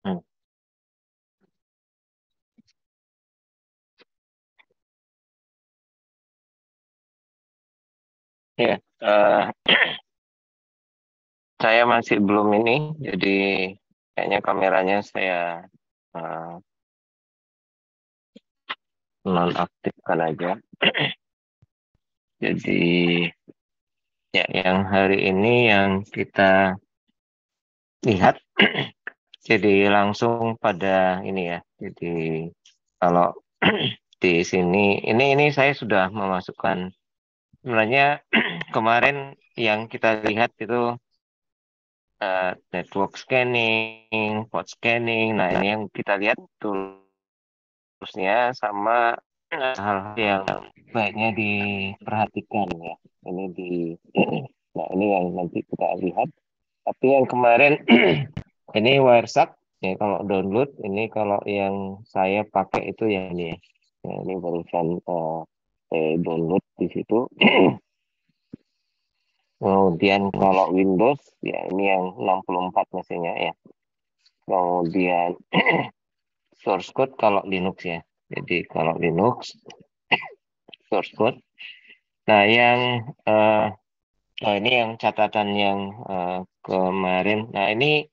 Hmm. Ya, saya masih belum ini, jadi kayaknya kameranya saya eh, nonaktifkan aja. Jadi ya, yang hari ini yang kita lihat, jadi langsung pada ini ya. Jadi kalau di sini, ini saya sudah memasukkan sebenarnya kemarin yang kita lihat itu network scanning, port scanning. Nah, ini yang kita lihat toolsnya sama hal-hal yang baiknya diperhatikan ya. Ini di nah ini yang nanti kita lihat. Tapi yang kemarin ini Wireshark ya, kalau download ini, kalau yang saya pakai itu yang ini ya. Nah, ini barusan download di situ. Kemudian kalau Windows ya ini yang 64 mesinnya ya. Kemudian source code kalau Linux ya. Jadi kalau Linux source code. Nah, yang eh, oh, ini yang catatan yang kemarin. Nah, ini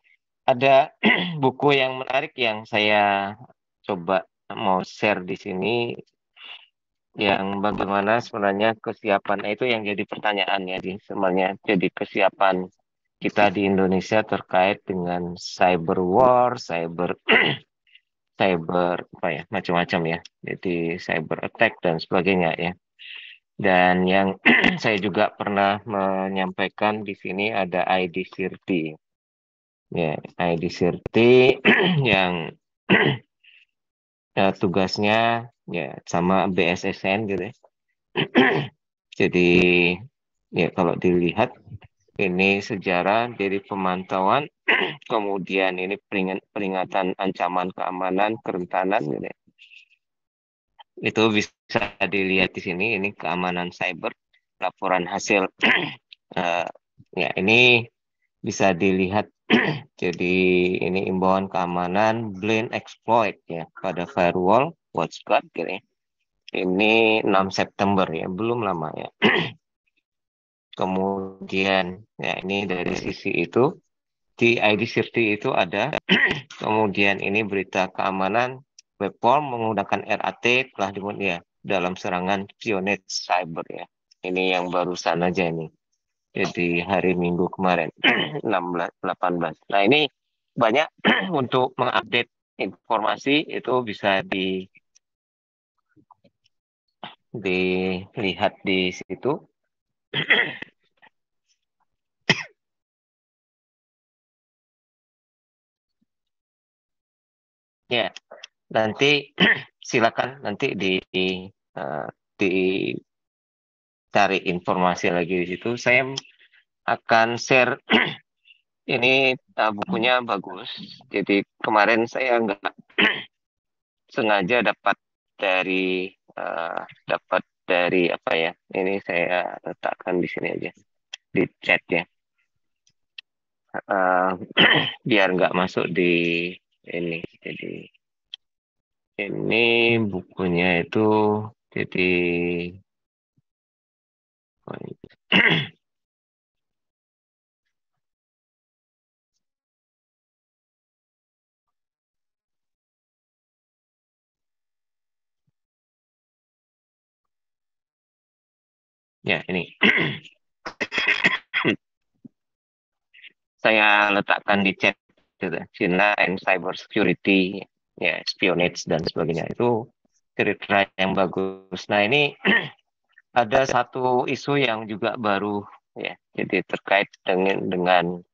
ada buku yang menarik yang saya coba mau share di sini, yang bagaimana sebenarnya kesiapan itu yang jadi pertanyaan ya, di sebenarnya jadi kesiapan kita di Indonesia terkait dengan cyber war, cyber cyber apa ya, macam-macam ya. Jadi cyber attack dan sebagainya ya. Dan yang saya juga pernah menyampaikan di sini ada ID Sirti. Ya, ID Sirti yang tugasnya ya sama BSSN gitu ya. Jadi ya kalau dilihat ini sejarah dari pemantauan, kemudian ini peringatan ancaman keamanan, kerentanan gitu ya. Itu bisa dilihat di sini, ini keamanan cyber, laporan hasil. eh, Ya, ini bisa dilihat. Jadi ini imbauan keamanan blind exploit ya pada firewall WatchGuard gitu ya. Ini 6 September ya, belum lama ya. Kemudian ya ini dari sisi itu di ID Safety itu ada. Kemudian ini berita keamanan Webform menggunakan RAT telah dimuat ya dalam serangan Pioneer Cyber ya. Ini yang barusan aja ini. Jadi hari Minggu kemarin 16 18. Nah, ini banyak untuk mengupdate informasi itu bisa dilihat di situ. Ya, nanti silakan nanti eh, dicari informasi lagi di situ. Saya akan share ini, bukunya bagus. Jadi kemarin saya nggak sengaja dari eh, dapat dari apa ya? Ini saya letakkan di sini aja di chat ya. Eh, biar nggak masuk di ini. Jadi ini bukunya itu jadi ya ini saya letakkan di chat gitu, China and Cyber Security. ya espionage dan sebagainya. Itu cerita yang bagus. Nah, ini ada satu isu yang juga baru ya, jadi terkait dengan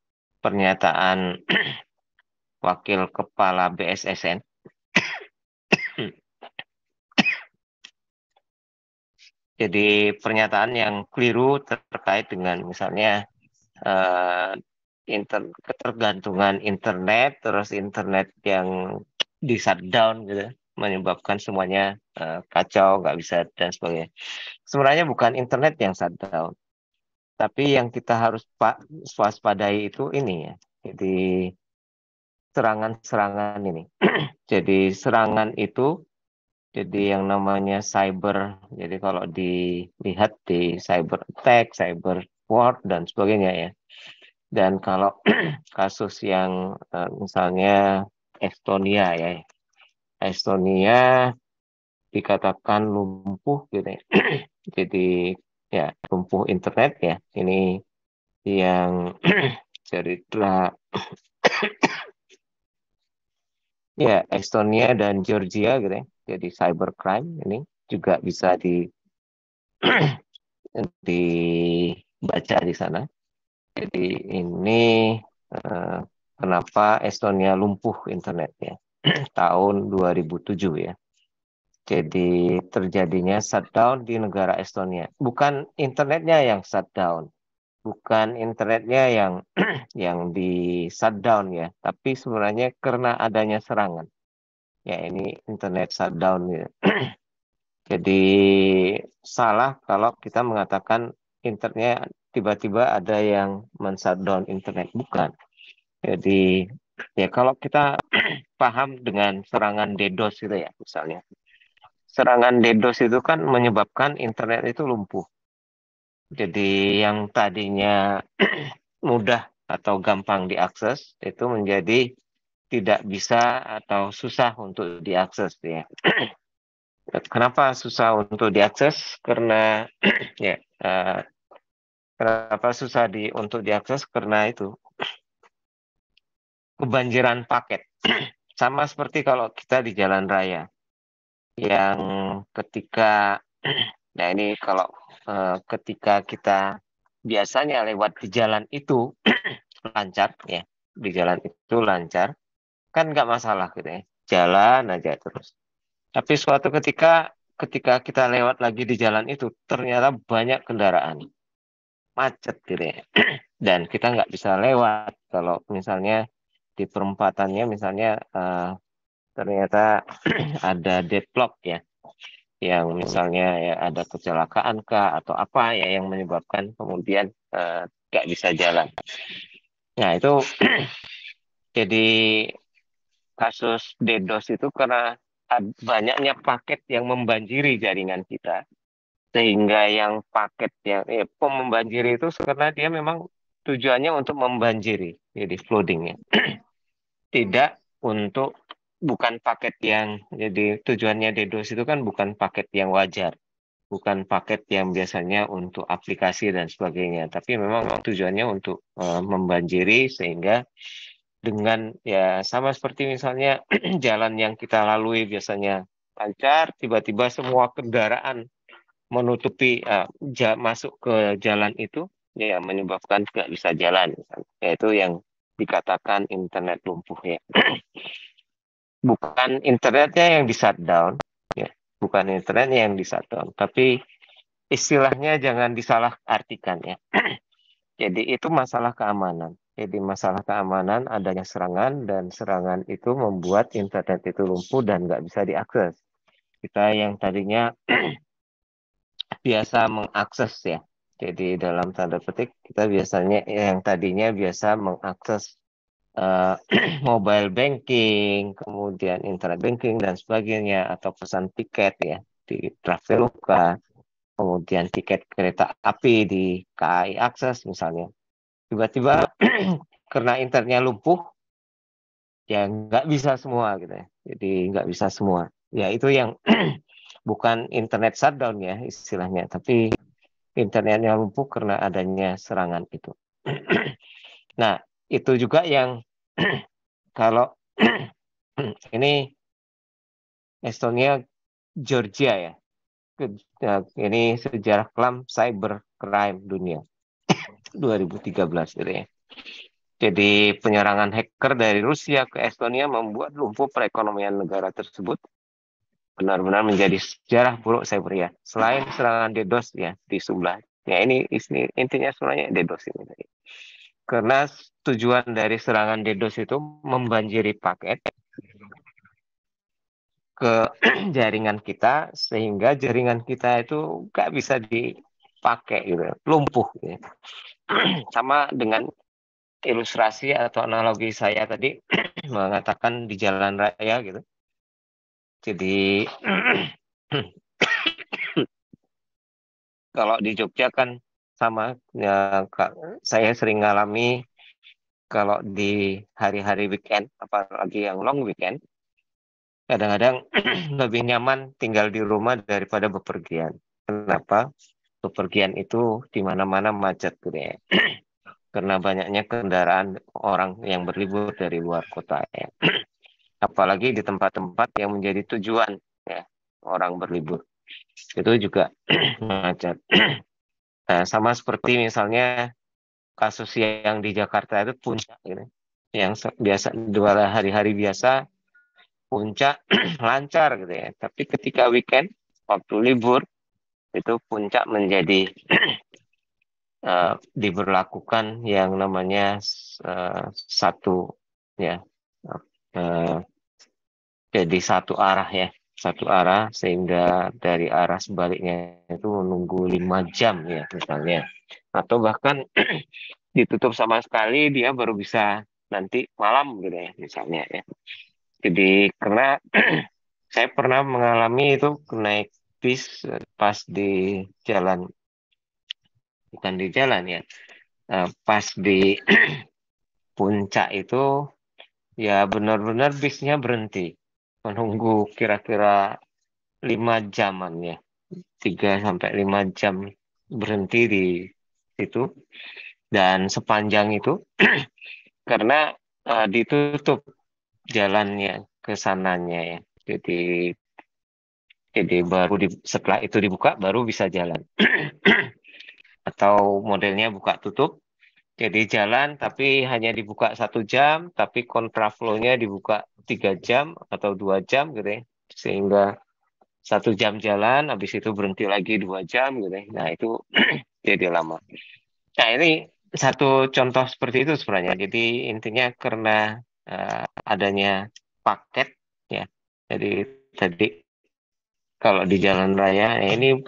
pernyataan Wakil Kepala BSSN. Jadi pernyataan yang keliru terkait dengan misalnya eh, ketergantungan internet, terus internet yang di shutdown gitu, menyebabkan semuanya kacau, nggak bisa dan sebagainya. Sebenarnya bukan internet yang shutdown, tapi yang kita harus waspadai itu ini ya. Jadi serangan-serangan ini. Jadi serangan itu jadi yang namanya cyber. Jadi kalau dilihat di cyber attack, cyber war dan sebagainya ya. Dan kalau kasus yang misalnya Estonia ya. Estonia dikatakan lumpuh gitu ya. Jadi ya lumpuh internet ya. Ini yang cerita ya Estonia dan Georgia gitu ya. Jadi cybercrime ini juga bisa dibaca di sana. Jadi ini eh, kenapa Estonia lumpuh internetnya tahun 2007 ya. Jadi terjadinya shutdown di negara Estonia. Bukan internetnya yang shutdown, bukan internetnya yang yang di shutdown ya, tapi sebenarnya karena adanya serangan. Ya ini internet shutdown ya. Jadi salah kalau kita mengatakan internetnya tiba-tiba ada yang men-shutdown internet. Bukan. Jadi ya kalau kita paham dengan serangan DDoS itu ya misalnya. Serangan DDoS itu kan menyebabkan internet itu lumpuh. Jadi yang tadinya mudah atau gampang diakses itu menjadi tidak bisa atau susah untuk diakses ya. Kenapa susah untuk diakses? Karena ya kenapa susah untuk diakses? Karena itu kebanjiran paket. Sama seperti kalau kita di jalan raya yang ketika nah ini kalau ketika kita biasanya lewat di jalan itu lancar ya, di jalan itu lancar, kan nggak masalah gitu ya. Jalan aja terus. Tapi suatu ketika kita lewat lagi di jalan itu ternyata banyak kendaraan macet gitu ya. Dan kita nggak bisa lewat kalau misalnya di perempatannya misalnya ternyata ada deadlock ya, yang misalnya ya ada kecelakaan kah atau apa ya yang menyebabkan kemudian nggak bisa jalan. Nah itu jadi kasus DDoS itu karena banyaknya paket yang membanjiri jaringan kita, sehingga yang paket yang membanjiri itu karena dia memang tujuannya untuk membanjiri, jadi flooding ya, tidak untuk bukan paket yang jadi tujuannya DDoS itu kan bukan paket yang wajar, bukan paket yang biasanya untuk aplikasi dan sebagainya, tapi memang tujuannya untuk membanjiri sehingga dengan ya sama seperti misalnya jalan yang kita lalui biasanya lancar, tiba-tiba semua kendaraan menutupi masuk ke jalan itu ya menyebabkan nggak bisa jalan misalnya. Yaitu yang dikatakan internet lumpuh ya. Bukan internetnya yang di shutdown ya, bukan internetnya yang di shutdown, tapi istilahnya jangan disalahartikan ya. Jadi itu masalah keamanan. Jadi masalah keamanan adanya serangan dan serangan itu membuat internet itu lumpuh dan nggak bisa diakses. Kita yang tadinya biasa mengakses ya. Jadi dalam tanda petik kita biasanya yang tadinya biasa mengakses eh, mobile banking, kemudian internet banking dan sebagainya atau pesan tiket ya di Traveloka, kemudian tiket kereta api di KAI Akses misalnya. Tiba-tiba karena internetnya lumpuh ya nggak bisa semua gitu ya. Jadi nggak bisa semua. Ya itu yang bukan internet shutdown ya istilahnya, tapi internetnya lumpuh karena adanya serangan itu. Nah, itu juga yang kalau ini Estonia, Georgia ya. Ini sejarah kelam cybercrime dunia 2013 gitu ya. Jadi penyerangan hacker dari Rusia ke Estonia membuat lumpuh perekonomian negara tersebut. Benar-benar menjadi sejarah buruk cyber ya. Selain serangan DDoS ya di sebelah. Ya ini intinya sebenarnya DDoS ini. Karena tujuan dari serangan DDoS itu membanjiri paket ke jaringan kita sehingga jaringan kita itu nggak bisa dipakai gitu, lumpuh gitu. Sama dengan ilustrasi atau analogi saya tadi mengatakan di jalan raya gitu. Jadi kalau di Jogja kan sama ya, saya sering ngalami kalau di hari-hari weekend apalagi yang long weekend kadang-kadang lebih nyaman tinggal di rumah daripada bepergian. Kenapa? Bepergian itu di mana-mana macet gitu ya. Karena banyaknya kendaraan orang yang berlibur dari luar kota ya. Apalagi di tempat-tempat yang menjadi tujuan ya orang berlibur. Itu juga macet. Nah, sama seperti misalnya kasus yang di Jakarta itu puncak gitu. Yang biasa dua hari-hari biasa puncak lancar gitu ya. Tapi ketika weekend waktu libur itu puncak menjadi diberlakukan yang namanya satu ya uh, jadi satu arah ya satu arah sehingga dari arah sebaliknya itu menunggu 5 jam ya misalnya atau bahkan ditutup sama sekali dia baru bisa nanti malam gitu ya misalnya ya. Jadi karena saya pernah mengalami itu naik bis pas di jalan bukan di jalan ya pas di puncak itu ya benar-benar bisnya berhenti menunggu kira-kira 5 jaman ya 3 sampai 5 jam berhenti di situ dan sepanjang itu karena ditutup jalannya ke sananya ya jadi baru setelah itu dibuka baru bisa jalan atau modelnya buka tutup jadi jalan tapi hanya dibuka 1 jam tapi kontraflow-nya dibuka 3 jam atau 2 jam gitu ya sehingga 1 jam jalan habis itu berhenti lagi 2 jam gitu ya. Nah itu jadi lama. Nah ini satu contoh seperti itu sebenarnya jadi intinya karena adanya paket ya jadi tadi kalau di jalan raya ya ini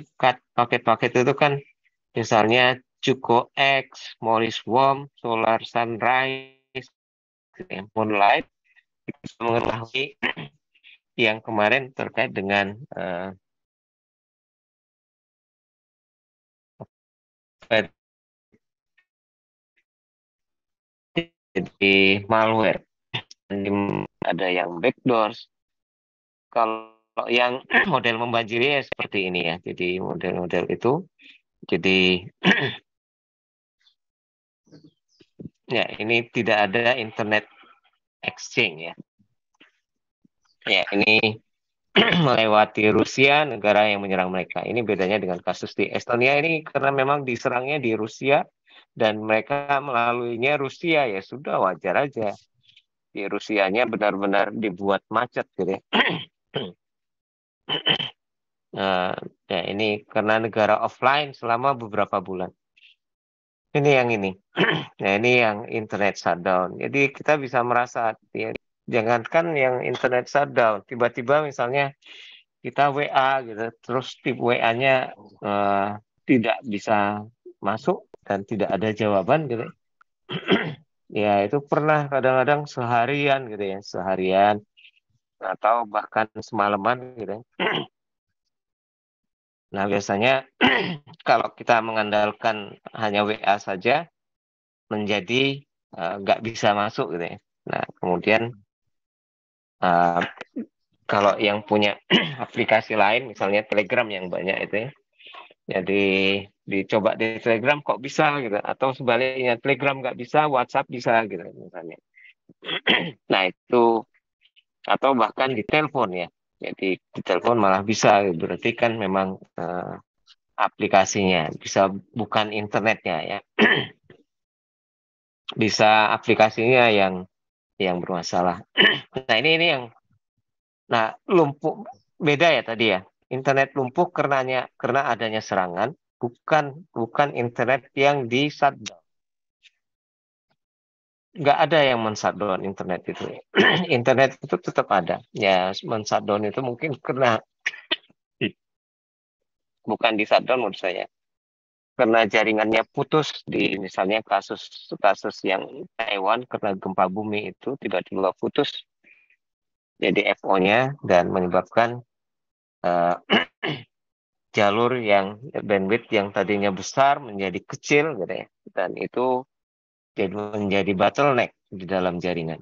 paket-paket itu kan misalnya Cuko X, Morris Worm, Solar Sunrise, Moonlight bisa mengetahui yang kemarin terkait dengan jadi malware. Ada yang backdoors. Kalau yang model membanjiri ya seperti ini ya. Jadi model-model itu jadi ya ini tidak ada internet exchange ya. Ya ini melewati Rusia, negara yang menyerang mereka. Ini bedanya dengan kasus di Estonia ini karena memang diserangnya di Rusia dan mereka melaluinya Rusia ya sudah wajar aja. Di Rusianya benar-benar dibuat macet gitu ya. Nah, ya ini karena negara offline selama beberapa bulan. Ini yang ini. Nah, ini yang internet shutdown. Jadi kita bisa merasa ya, jangankan yang internet shutdown, tiba-tiba misalnya kita WA gitu, terus tip WA-nya tidak bisa masuk dan tidak ada jawaban gitu. Ya itu pernah kadang-kadang seharian gitu ya, seharian atau bahkan semalaman gitu. Nah biasanya kalau kita mengandalkan hanya WA saja menjadi nggak bisa masuk gitu ya. Nah kemudian uh, kalau yang punya aplikasi lain misalnya Telegram yang banyak itu ya, jadi dicoba di Telegram kok bisa gitu atau sebaliknya Telegram nggak bisa WhatsApp bisa gitu misalnya. Nah itu atau bahkan di telepon ya Jadi di telepon malah bisa, berarti kan memang aplikasinya bisa, bukan internetnya ya, bisa aplikasinya yang bermasalah. Nah ini yang, nah lumpuh beda ya tadi ya. Internet lumpuh karena adanya serangan, bukan internet yang di shutdown. Nggak ada yang men-shutdown internet itu. Internet itu tetap ada. Ya, men-shutdown itu mungkin karena bukan di shutdown menurut saya. Karena jaringannya putus di misalnya kasus yang Taiwan karena gempa bumi itu tiba-tiba putus jadi FO-nya dan menyebabkan eh, jalur yang bandwidth yang tadinya besar menjadi kecil gitu ya. Dan itu menjadi bottleneck di dalam jaringan.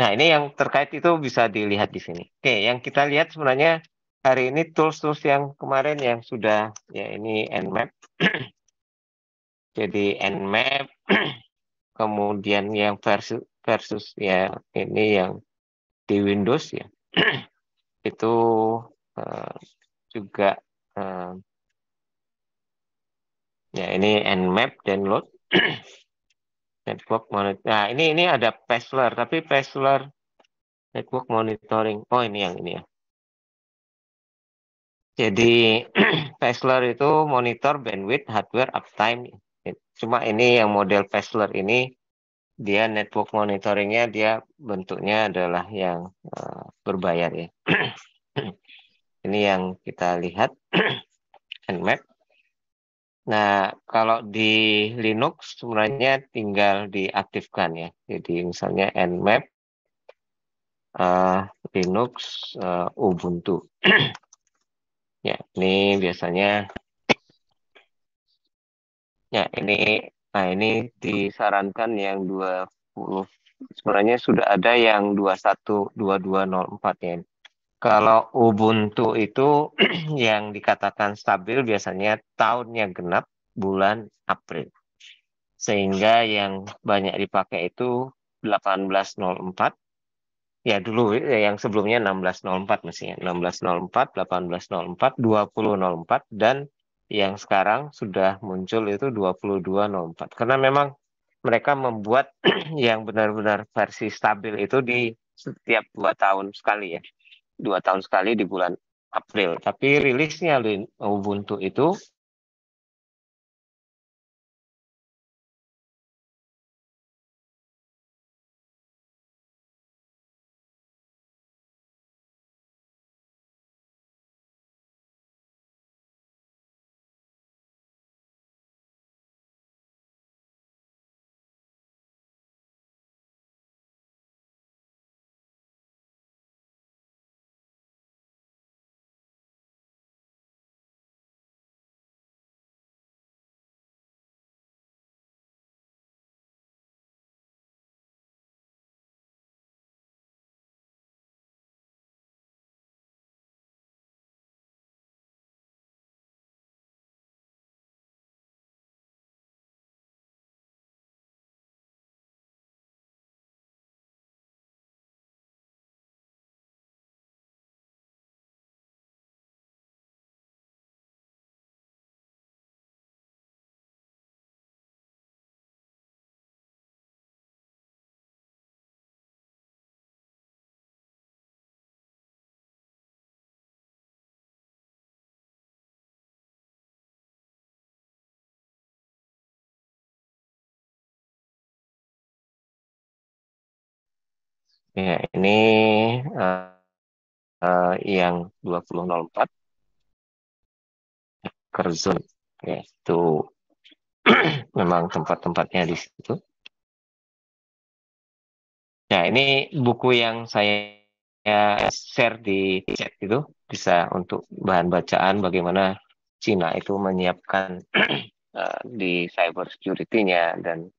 Nah, ini yang terkait itu bisa dilihat di sini. Oke, yang kita lihat sebenarnya hari ini tools-tools yang kemarin yang sudah, ya ini Nmap. Jadi Nmap, kemudian yang versus ya ini yang di Windows ya. Itu eh, juga eh, ya ini Nmap download network monitor. Nah, ini ada Pexler, tapi Pexler network monitoring. Oh, ini yang ini ya. Jadi Pexler itu monitor bandwidth, hardware, uptime. Cuma ini yang model Pexler ini dia network monitoringnya dia bentuknya adalah yang berbayar ya. Ini yang kita lihat Nmap. Nah, kalau di Linux sebenarnya tinggal diaktifkan ya. Jadi misalnya Nmap Linux Ubuntu. Ya, ini biasanya ya ini disarankan yang 20. Sebenarnya sudah ada yang 21 2204 ya. Kalau Ubuntu itu yang dikatakan stabil biasanya tahunnya genap bulan April. Sehingga yang banyak dipakai itu 1804. Ya dulu yang sebelumnya 1604 mestinya. 1604, 1804, 2004 dan yang sekarang sudah muncul itu 2204. Karena memang mereka membuat yang benar-benar versi stabil itu di setiap 2 tahun sekali ya. 2 tahun sekali di bulan April. Tapi rilisnya Ubuntu itu ya ini uh, yang 2004 Curzon ya itu memang tempat-tempatnya di situ. Nah, ini buku yang saya share di chat itu bisa untuk bahan bacaan bagaimana Cina itu menyiapkan di cyber security-nya dan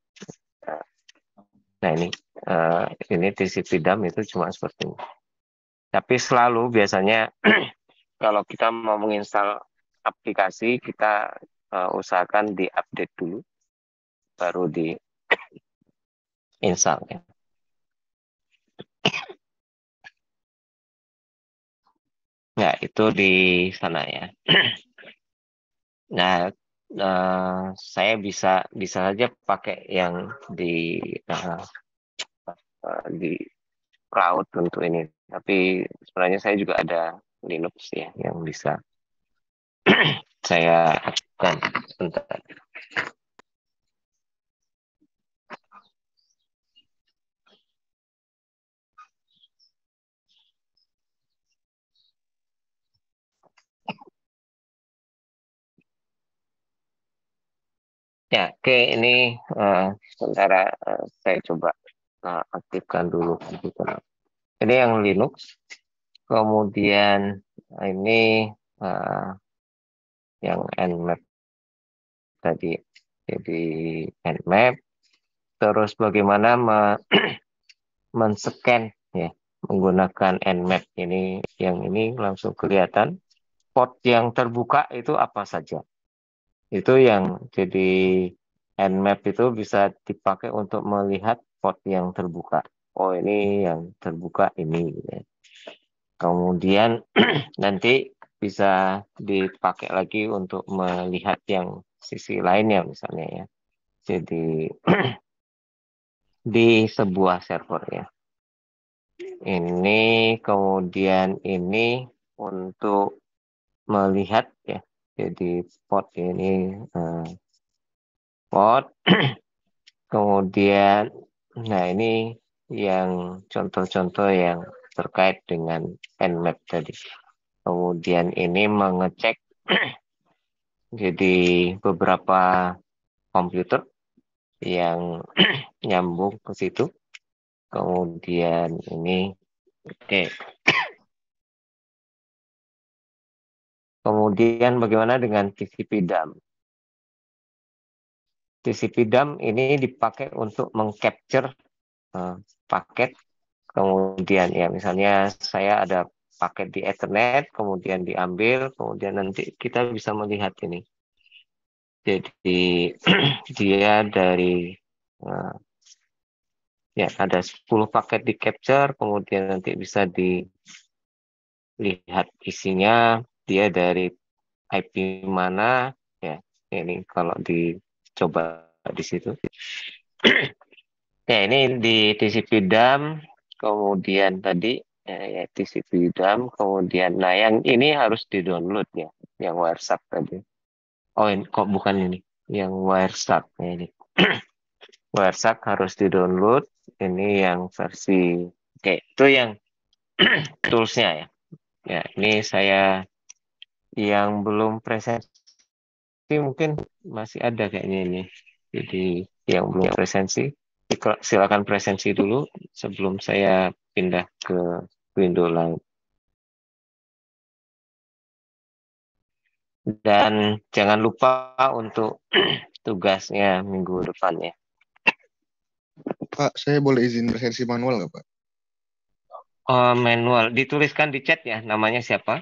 uh, nah ini TCP dump itu cuma seperti ini. Tapi selalu biasanya kalau kita mau menginstal aplikasi kita usahakan di-update dulu baru di-install ya. Ya, itu di sana ya. Nah, saya bisa bisa saja pakai yang di eh, di cloud untuk ini. Tapi sebenarnya saya juga ada Linux ya yang bisa saya aktifkan sebentar. Ya, oke, ini sementara saya coba aktifkan dulu komputer. Ini yang Linux, kemudian ini eh, yang Nmap tadi. Jadi Nmap, terus bagaimana men-scan ya menggunakan Nmap ini, yang ini langsung kelihatan port yang terbuka itu apa saja. Itu yang jadi Nmap itu bisa dipakai untuk melihat port yang terbuka. Oh, ini yang terbuka ini, gitu ya. Kemudian nanti bisa dipakai lagi untuk melihat yang sisi lainnya misalnya ya. Jadi di sebuah server ya. Ini kemudian ini untuk melihat ya. Jadi port ini port. Kemudian, nah ini yang contoh-contoh yang terkait dengan Nmap tadi. Kemudian ini mengecek jadi beberapa komputer yang nyambung ke situ. Kemudian ini, oke. Kemudian bagaimana dengan TCP dump? TCP dump ini dipakai untuk mengcapture paket. Kemudian ya misalnya saya ada paket di Ethernet, kemudian diambil, kemudian nanti kita bisa melihat ini. Jadi dia dari eh, ya ada 10 paket di capture, kemudian nanti bisa dilihat isinya, dia dari IP mana ya. Ini kalau dicoba di situ. Ya, ini di TCP dump, kemudian tadi ya, TCP dump, kemudian nah yang ini harus di-download ya, yang WireShark tadi. Oh, ini, kok bukan ini, yang WireShark ya, ini. WireShark harus di-download, ini yang versi, oke, itu yang toolsnya ya. Ya, ini saya yang belum presensi mungkin masih ada kayaknya ini. Jadi yang belum presensi, silakan presensi dulu sebelum saya pindah ke window lain. Dan jangan lupa untuk tugasnya minggu depan ya. Pak, saya boleh izin presensi manual nggak, Pak? Oh, manual dituliskan di chat ya, namanya siapa?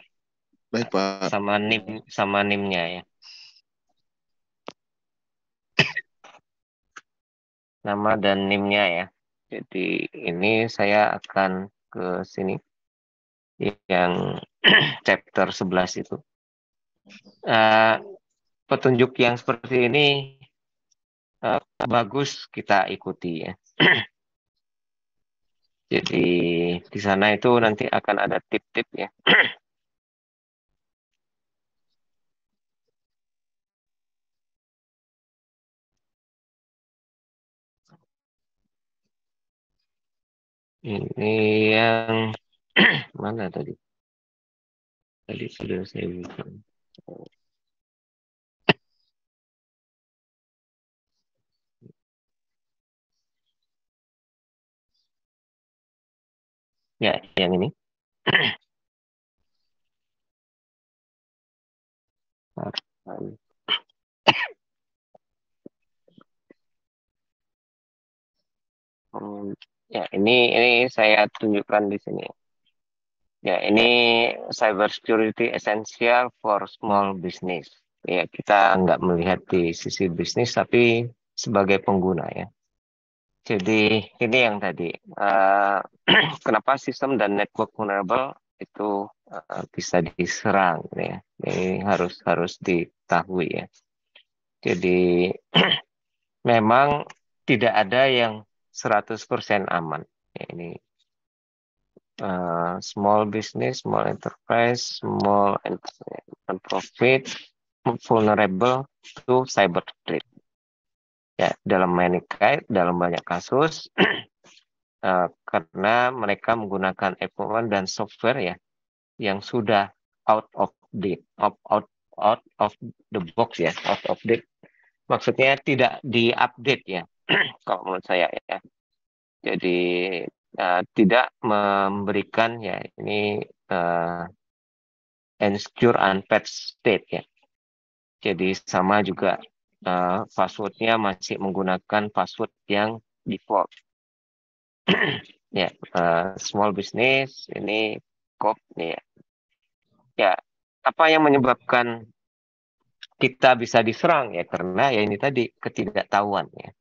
Baik, Pak. Sama NIM-nya ya. Nama dan NIM-nya ya. Jadi ini saya akan ke sini yang chapter 11 itu. Petunjuk yang seperti ini bagus kita ikuti ya. Jadi di sana itu nanti akan ada tip-tip ya. Ini yang mana tadi? Tadi sudah saya buka. Ya, yang ini. Ya, ini saya tunjukkan di sini. Ya, ini cyber security essential for small business. Ya, kita nggak melihat di sisi bisnis, tapi sebagai pengguna ya. Jadi ini yang tadi. Kenapa sistem dan network vulnerable itu bisa diserang ya. Ini harus diketahui ya. Jadi memang tidak ada yang 100% aman. Ya, ini small business, small enterprise, small and profit, vulnerable to cyber threat. Ya, dalam banyak kasus karena mereka menggunakan equipment dan software ya yang sudah out of date, out of the box ya, out of date. Maksudnya tidak diupdate ya, kalau menurut saya ya. Jadi tidak memberikan ya ini insecure unpatched state ya. Jadi sama juga passwordnya masih menggunakan password yang default. Ya, small business ini COP nih ya. Ya, apa yang menyebabkan kita bisa diserang ya karena ya ini tadi ketidaktahuan ya.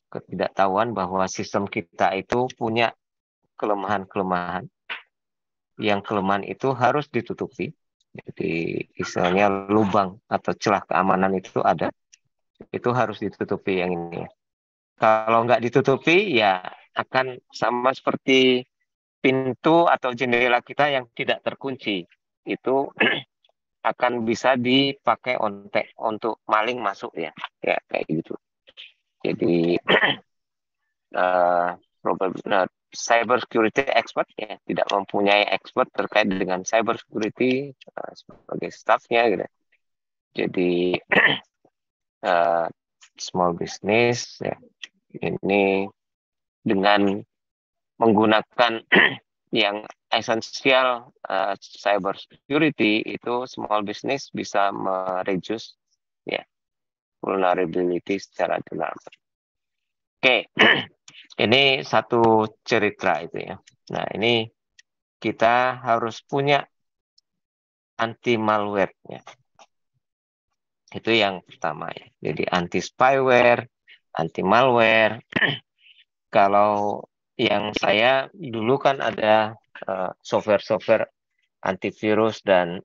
Ketidaktahuan bahwa sistem kita itu punya kelemahan-kelemahan. Yang kelemahan itu harus ditutupi. Jadi misalnya lubang atau celah keamanan itu ada. Itu harus ditutupi yang ini. Kalau nggak ditutupi ya akan sama seperti pintu atau jendela kita yang tidak terkunci. Itu akan bisa dipakai untuk maling masuk ya. Ya kayak gitu. Jadi cyber security expert ya tidak mempunyai expert terkait dengan cyber security sebagai staffnya gitu. Jadi small business ya ini dengan menggunakan yang esensial cyber security itu small business bisa mereduce ya vulnerability secara dalam. Oke. Ini satu cerita itu ya. Nah, ini kita harus punya anti malware ya. Itu yang pertama ya. Jadi anti spyware, anti malware. Kalau yang saya dulu kan ada software-software antivirus dan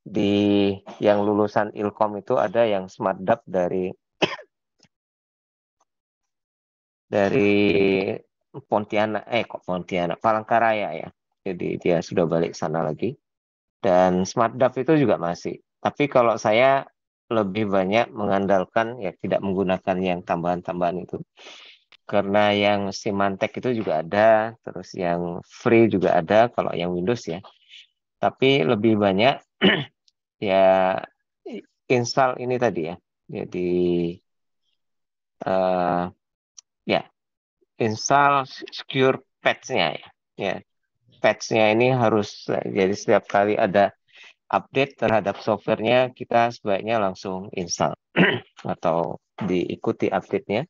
di yang lulusan Ilkom itu ada yang SmartDAP dari Pontianak, Palangkaraya ya. Jadi dia sudah balik sana lagi. Dan SmartDAP itu juga masih. Tapi kalau saya lebih banyak mengandalkan ya tidak menggunakan yang tambahan-tambahan itu. Karena yang Symantec itu juga ada, terus yang free juga ada kalau yang Windows ya. Tapi lebih banyak ya install ini tadi ya. Jadi ya install secure patch-nya ya. Ya, patch-nya ini harus jadi setiap kali ada update terhadap softwarenya kita sebaiknya langsung install atau diikuti update-nya.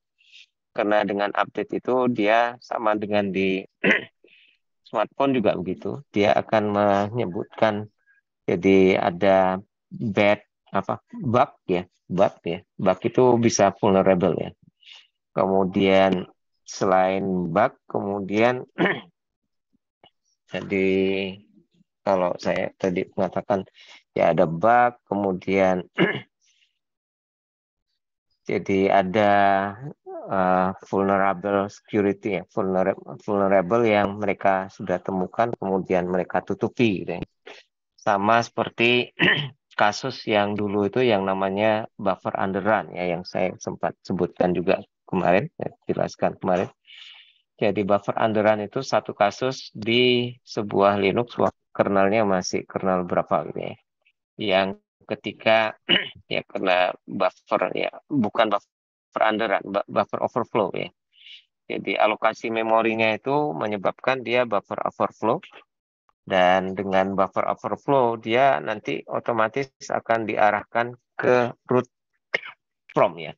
Karena dengan update itu dia sama dengan di smartphone juga begitu. Dia akan menyebutkan jadi ada bug ya. Bug itu bisa vulnerable ya. Kemudian selain bug, kemudian jadi kalau saya tadi mengatakan ya ada bug, kemudian jadi ada vulnerable security ya, vulnerable yang mereka sudah temukan, kemudian mereka tutupi gitu ya. Sama seperti kasus yang dulu itu yang namanya buffer underrun ya, yang saya sempat sebutkan juga kemarin, ya, jelaskan kemarin. Jadi buffer underrun itu satu kasus di sebuah Linux, kernelnya masih kernel berapa gitu ya. Yang ketika ya kena buffer ya, bukan buffer underrun, buffer overflow ya. Jadi alokasi memorinya itu menyebabkan dia buffer overflow. Dan dengan buffer overflow, dia nanti otomatis akan diarahkan ke root from ya.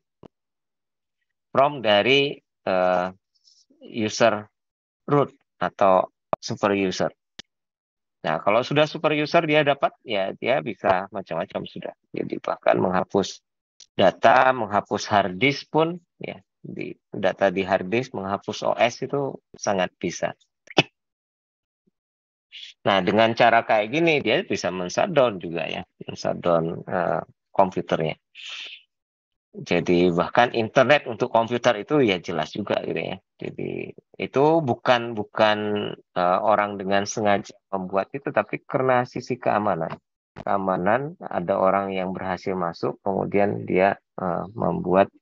From dari user root atau super user. Nah, kalau sudah super user dia dapat, ya dia bisa macam-macam sudah. Jadi bahkan menghapus data, menghapus hard disk pun, ya data di hard disk, menghapus OS itu sangat bisa. Nah, dengan cara kayak gini dia bisa men-shutdown juga ya, men-shutdown komputernya. Jadi bahkan internet untuk komputer itu ya jelas juga gitu ya. Jadi itu bukan bukan orang dengan sengaja membuat itu, tapi karena sisi keamanan. Keamanan, ada orang yang berhasil masuk, kemudian dia membuat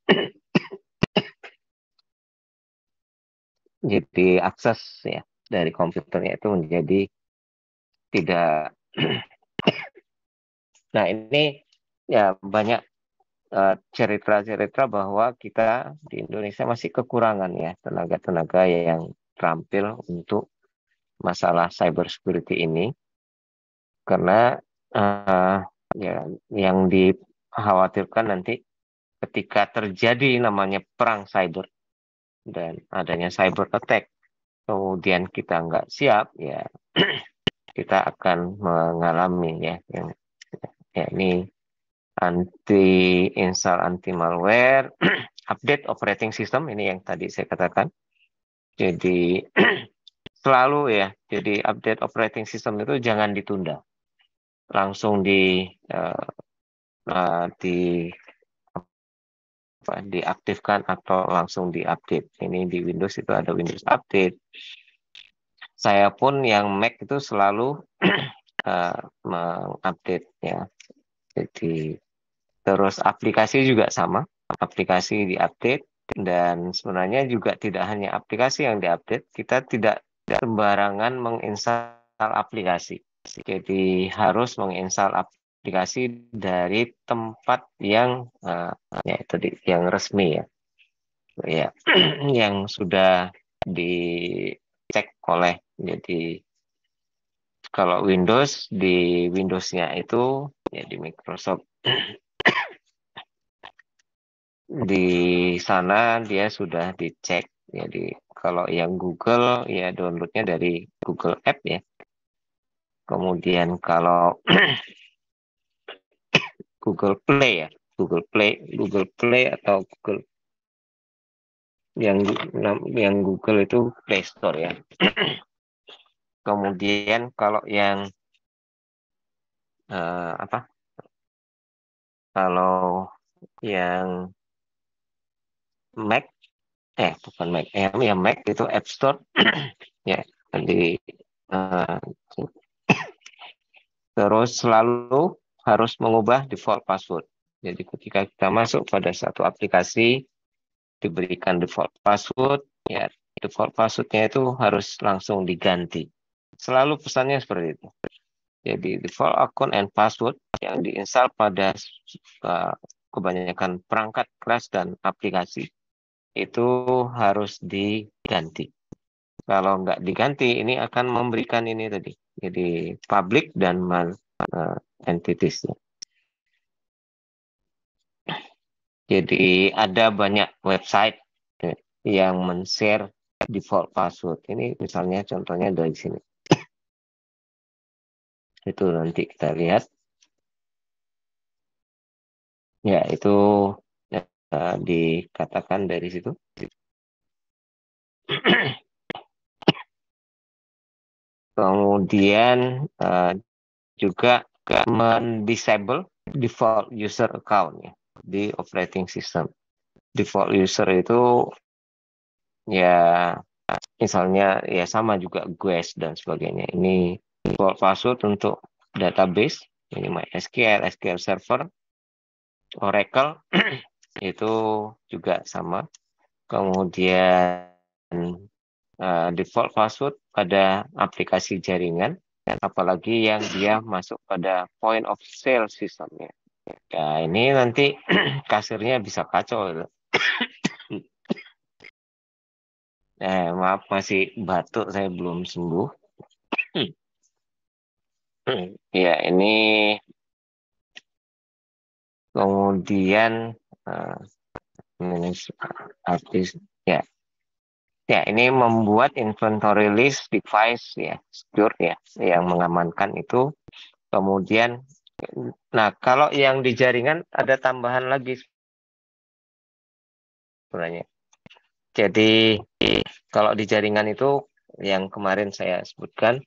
jadi akses ya dari komputernya itu menjadi tidak. Nah, ini ya banyak cerita-cerita bahwa kita di Indonesia masih kekurangan ya tenaga-tenaga yang terampil untuk masalah cyber security ini, karena ya yang dikhawatirkan nanti ketika terjadi namanya perang cyber dan adanya cyber attack, kemudian kita nggak siap, ya kita akan mengalami yang ya ini anti install anti malware, update operating system ini yang tadi saya katakan. Jadi selalu ya, jadi update operating system itu jangan ditunda, langsung diaktifkan atau langsung diupdate. Ini di Windows itu ada Windows Update. Saya pun yang Mac itu selalu mengupdate ya. Jadi terus aplikasi juga sama, aplikasi diupdate, dan sebenarnya juga tidak hanya aplikasi yang diupdate, kita tidak sembarangan menginstal aplikasi. Jadi harus menginstal aplikasi dari tempat yang ya tadi yang resmi ya. Ya, yang sudah dicek oleh, jadi kalau Windows di Windows-nya itu ya di Microsoft di sana dia sudah dicek. Jadi kalau yang Google ya downloadnya dari Google App ya. Kemudian kalau Google Play ya, Google Play atau Google yang Google itu Play Store ya. Kemudian kalau yang apa? Kalau yang Mac, bukan Mac, yang Mac itu App Store ya. Di terus selalu harus mengubah default password. Jadi ketika kita masuk pada satu aplikasi, diberikan default password, ya default passwordnya itu harus langsung diganti. Selalu pesannya seperti itu. Jadi default account and password yang diinstal pada kebanyakan perangkat keras dan aplikasi itu harus diganti. Kalau nggak diganti, ini akan memberikan ini tadi. Jadi public dan entities. Jadi ada banyak website yang men-share default password. Ini misalnya contohnya dari sini. Itu nanti kita lihat. Ya, itu dikatakan dari situ. Kemudian juga mendisable default user account ya, di operating system. Default user itu ya misalnya ya sama juga GUES dan sebagainya. Ini default password untuk database, ini MySQL, SQL Server, Oracle itu juga sama. Kemudian default password pada aplikasi jaringan, apalagi yang dia masuk pada point of sale systemnya. Ya, ini nanti kasirnya bisa kacau. Maaf, masih batuk, saya belum sembuh. Ya, ini kemudian artis ya. Ya, ini membuat inventory list device ya, secure ya, yang mengamankan itu. Kemudian, nah kalau yang di jaringan ada tambahan lagi sebenarnya. Jadi kalau di jaringan itu yang kemarin saya sebutkan,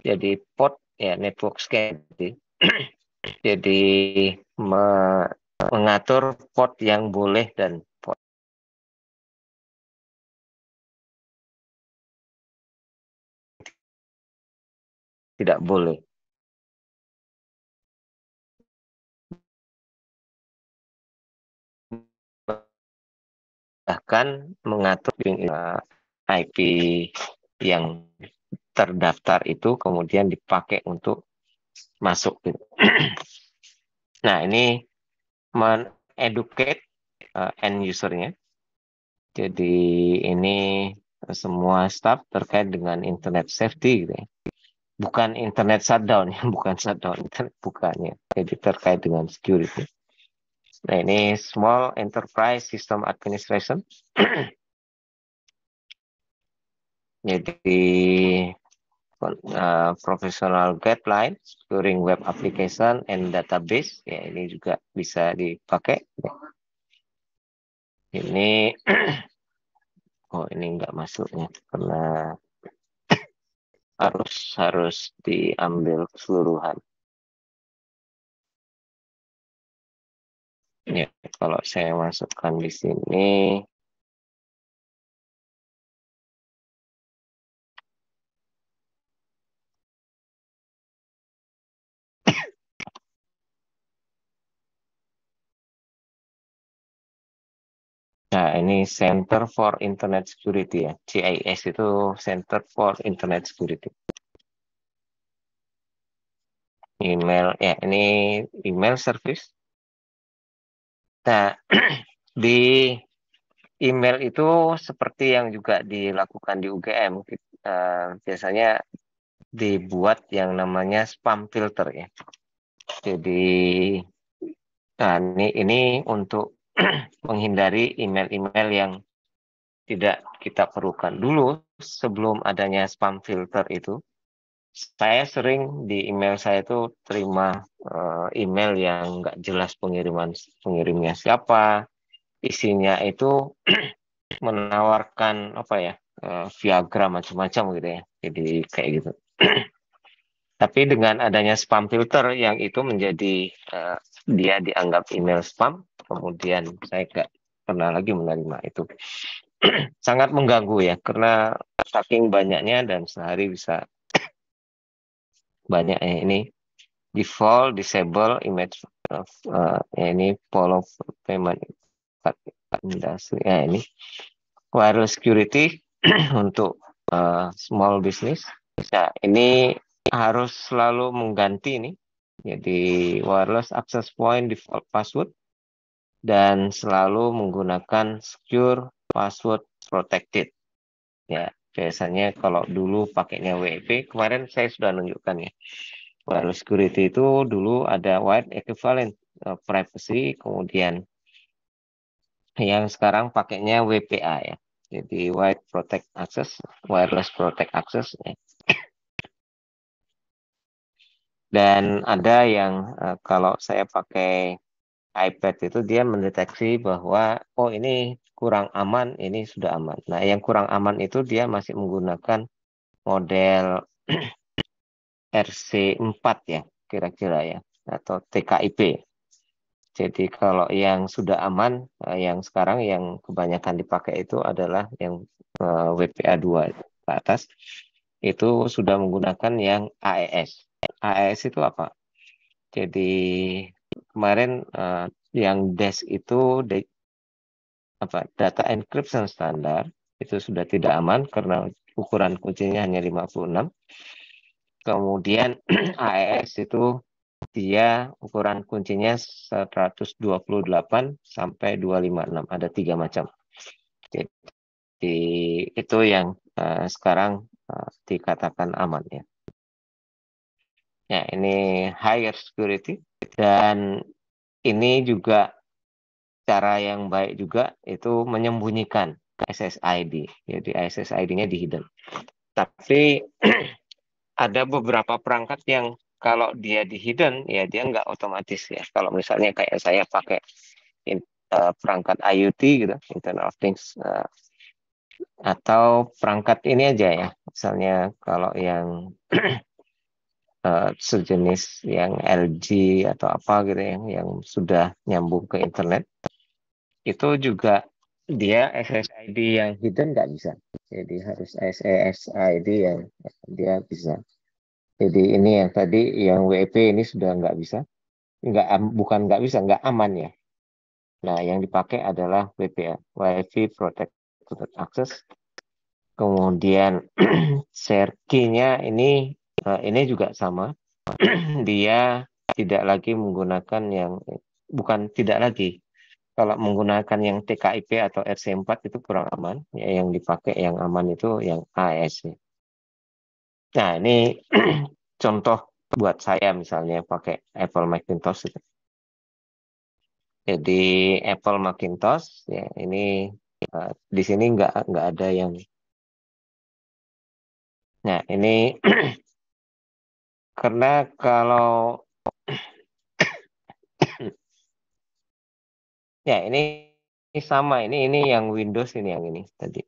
jadi port ya network scan. Jadi mengatur port yang boleh dan port tidak boleh. Bahkan mengatur IP yang terdaftar itu kemudian dipakai untuk masuk. Nah, ini men-educate end usernya. Jadi ini semua staff terkait dengan internet safety gitu ya. Bukan internet shutdown ya, bukan shutdown internet, bukannya. Jadi terkait dengan security. Nah, ini Small Enterprise System Administration. Jadi professional guideline securing web application and database. Ya, ini juga bisa dipakai. Ini oh ini nggak masuk ya karena harus diambil keseluruhan. Ya, kalau saya masukkan di sini, nah ini Center for Internet Security ya, CIS itu Center for Internet Security. Email ya, ini email service. Nah, di email itu seperti yang juga dilakukan di UGM, biasanya dibuat yang namanya spam filter ya. Jadi nah, ini untuk menghindari email-email yang tidak kita perlukan. Dulu sebelum adanya spam filter itu, saya sering di email saya itu terima email yang nggak jelas pengirimnya siapa, isinya itu menawarkan apa ya, Viagra macam-macam gitu ya. Jadi kayak gitu. Tapi dengan adanya spam filter yang itu menjadi dia dianggap email spam, kemudian saya nggak pernah lagi menerima itu. Sangat mengganggu ya, karena saking banyaknya dan sehari bisa banyak ya. Ini default disable image ya ini follow payment industry ya, ini wireless security untuk small business. Nah, ini harus selalu mengganti ini. Jadi wireless access point default password dan selalu menggunakan secure password protected. Ya, biasanya kalau dulu pakainya WP, kemarin saya sudah nunjukkan ya. Wireless security itu dulu ada wide equivalent privacy, kemudian yang sekarang pakainya WPA ya. Jadi wide protect access, wireless protect access ya. Dan ada yang kalau saya pakai iPad itu dia mendeteksi bahwa oh ini kurang aman, ini sudah aman. Nah, yang kurang aman itu dia masih menggunakan model RC4 ya, kira-kira ya, atau TKIP. Jadi kalau yang sudah aman, yang sekarang yang kebanyakan dipakai itu adalah yang WPA2 ke atas, itu sudah menggunakan yang AES. AES itu apa? Jadi kemarin yang DES itu data encryption standar itu sudah tidak aman karena ukuran kuncinya hanya 56. Kemudian AES itu dia ukuran kuncinya 128 sampai 256. Ada 3 macam. Jadi itu yang sekarang dikatakan aman ya. Ya, ini higher security dan ini juga cara yang baik juga itu menyembunyikan SSID. Jadi SSID-nya di hidden. Tapi ada beberapa perangkat yang kalau dia di hidden ya dia nggak otomatis ya. Kalau misalnya kayak saya pakai perangkat IoT gitu, Internet of Things, atau perangkat ini aja ya. Misalnya kalau yang sejenis yang LG atau apa gitu yang sudah nyambung ke internet, itu juga dia SSID yang hidden nggak bisa. Jadi harus SSID yang dia bisa. Jadi ini yang tadi yang WP ini sudah nggak bisa, bukan nggak bisa, nggak aman ya. Nah, yang dipakai adalah WPA, Wi-Fi Protected Access. Kemudian share key-nya ini juga sama. Dia tidak lagi menggunakan yang bukan tidak lagi. Kalau menggunakan yang TKIP atau RC4 itu kurang aman. Ya, yang dipakai yang aman itu yang AES. Nah, ini contoh buat saya misalnya pakai Apple Macintosh itu. Jadi Apple Macintosh ya ini di sini nggak ada yang. Nah, ini karena kalau ya ini sama ini yang Windows ini yang ini tadi.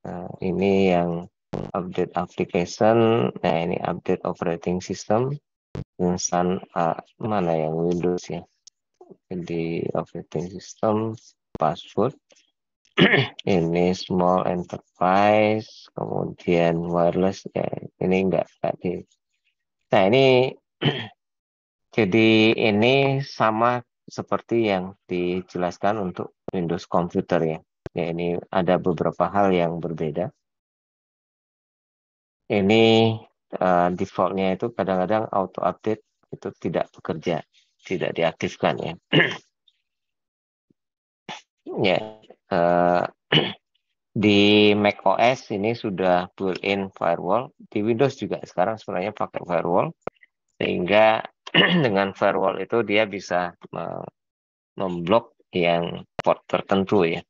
Nah, ini yang update application. Nah, ini update operating system. Insan mana yang Windows ya? Jadi operating system, password. Ini small enterprise, kemudian wireless ya. Ini enggak di. Nah, ini jadi ini sama seperti yang dijelaskan untuk Windows komputer ya. Ya, ini ada beberapa hal yang berbeda. Ini defaultnya itu kadang-kadang auto update itu tidak bekerja, tidak diaktifkan ya. Ya, di Mac OS ini sudah built-in firewall. Di Windows juga sekarang sebenarnya pakai firewall, sehingga dengan firewall itu dia bisa memblok yang port tertentu ya.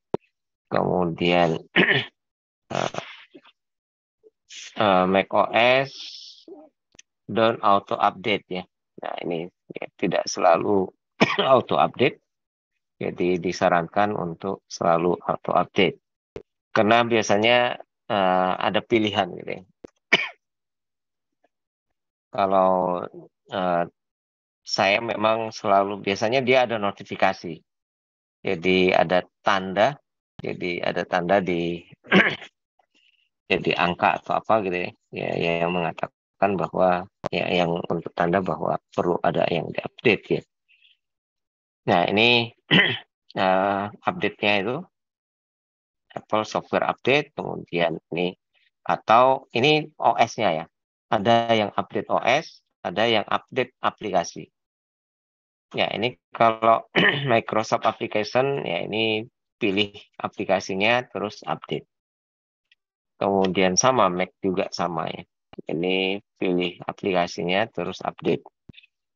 Kemudian Mac OS don't auto update ya. Nah, ini ya, tidak selalu auto update. Jadi disarankan untuk selalu auto update. Karena biasanya ada pilihan gitu ya. Kalau saya memang selalu biasanya dia ada notifikasi. Jadi ada tanda, di jadi angka atau apa gitu ya, yang mengatakan bahwa ya yang untuk tanda bahwa perlu ada yang diupdate ya. Nah, ini update-nya itu Apple Software Update, kemudian ini atau ini OS-nya ya. Ada yang update OS, ada yang update aplikasi. Ya, ini kalau Microsoft Application ya ini pilih aplikasinya terus update. Kemudian sama Mac juga sama ya. Ini pilih aplikasinya terus update.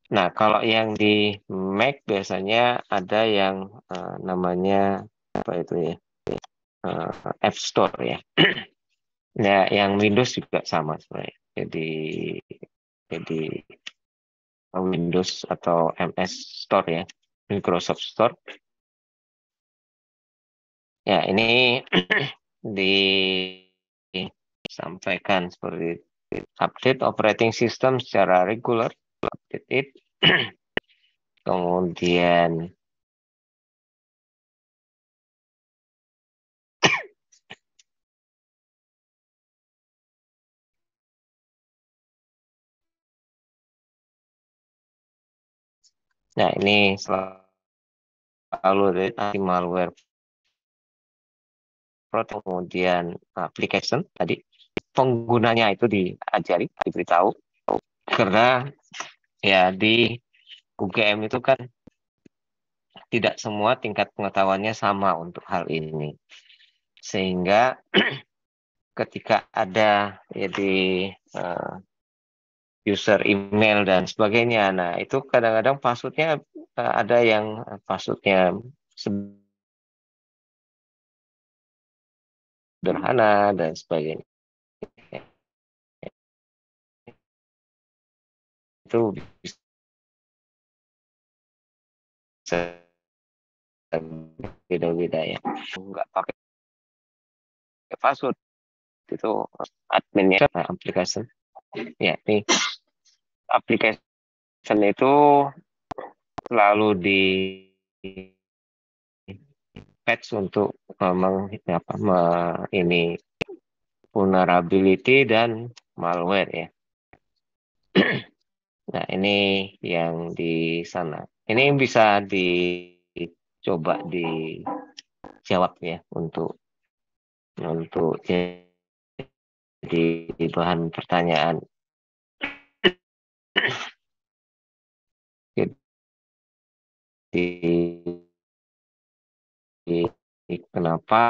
Nah, kalau yang di Mac biasanya ada yang namanya apa itu ya? App Store ya. Nah, yang Windows juga sama sebenarnya. Jadi Windows atau MS Store ya, Microsoft Store. Ya, ini disampaikan seperti update operating system secara regular, update it. Kemudian nah ini selalu anti malware protect, kemudian application tadi penggunanya itu diajari, diberitahu karena ya di UGM itu kan tidak semua tingkat pengetahuannya sama untuk hal ini. Sehingga ketika ada ya di user email dan sebagainya, nah itu kadang-kadang passwordnya ada yang passwordnya sederhana dan sebagainya. Itu bisa beda-beda ya. Nggak pakai password itu adminnya aplikasi. Ya, ini application itu selalu di patch untuk ini vulnerability dan malware ya. Nah, ini yang di sana. Ini bisa dicoba dijawab ya untuk jadi bahan pertanyaan. Jadi kenapa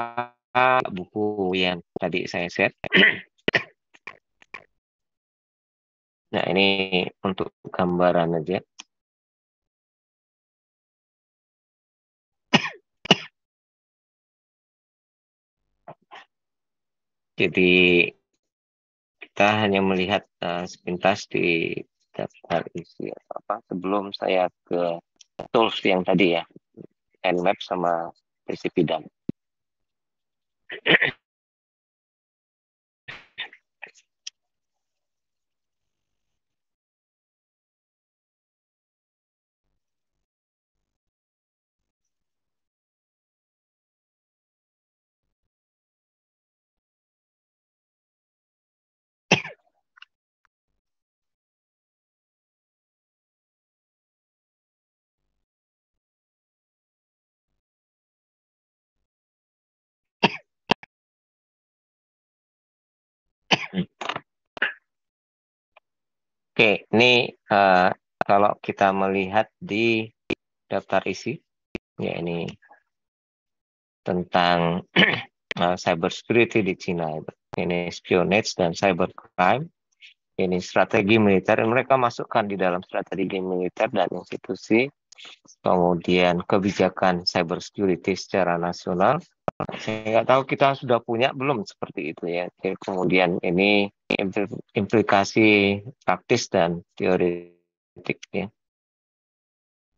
buku yang tadi saya share? Nah, ini untuk gambaran aja. Jadi kita hanya melihat sepintas di daftar isi apa sebelum saya ke tools yang tadi ya, Nmap sama Pidam. Oke, ini kalau kita melihat di daftar isi, ya ini tentang cyber security di Cina. Ini espionage dan cybercrime. Ini strategi militer. Mereka masukkan di dalam strategi militer dan institusi. Kemudian kebijakan cyber security secara nasional. Saya nggak tahu kita sudah punya belum seperti itu ya. Kemudian ini implikasi praktis dan teoretik ya.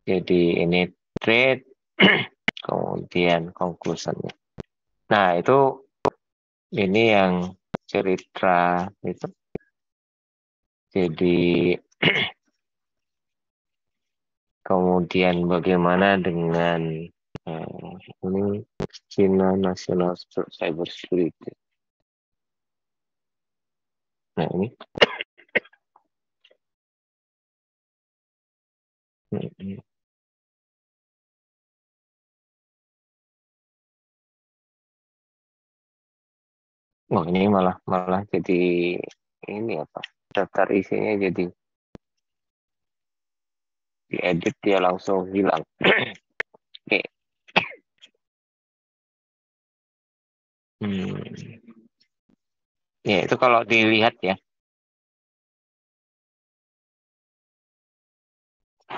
Jadi ini trade, kemudian conclusionnya. Nah itu ini yang cerita itu. Jadi kemudian bagaimana dengan ini China National Cyber Security. Nah ini. Oh ini malah jadi ini apa? Daftar isinya jadi diedit dia langsung hilang. Oke. Ya itu kalau dilihat ya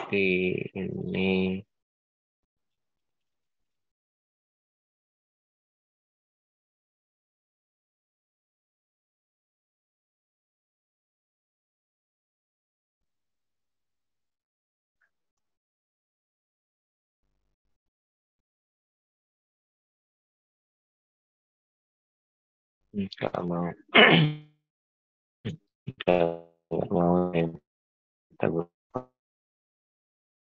di ini nggak mau nggak mau kita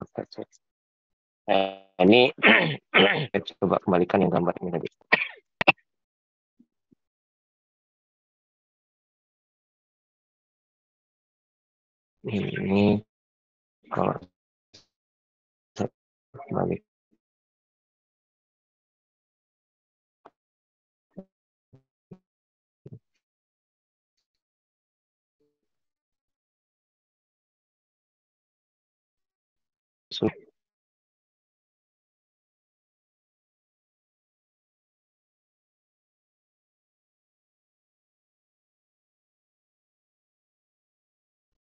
baca. Ini kita coba kembalikan yang gambar ini tadi. Ini kalau balik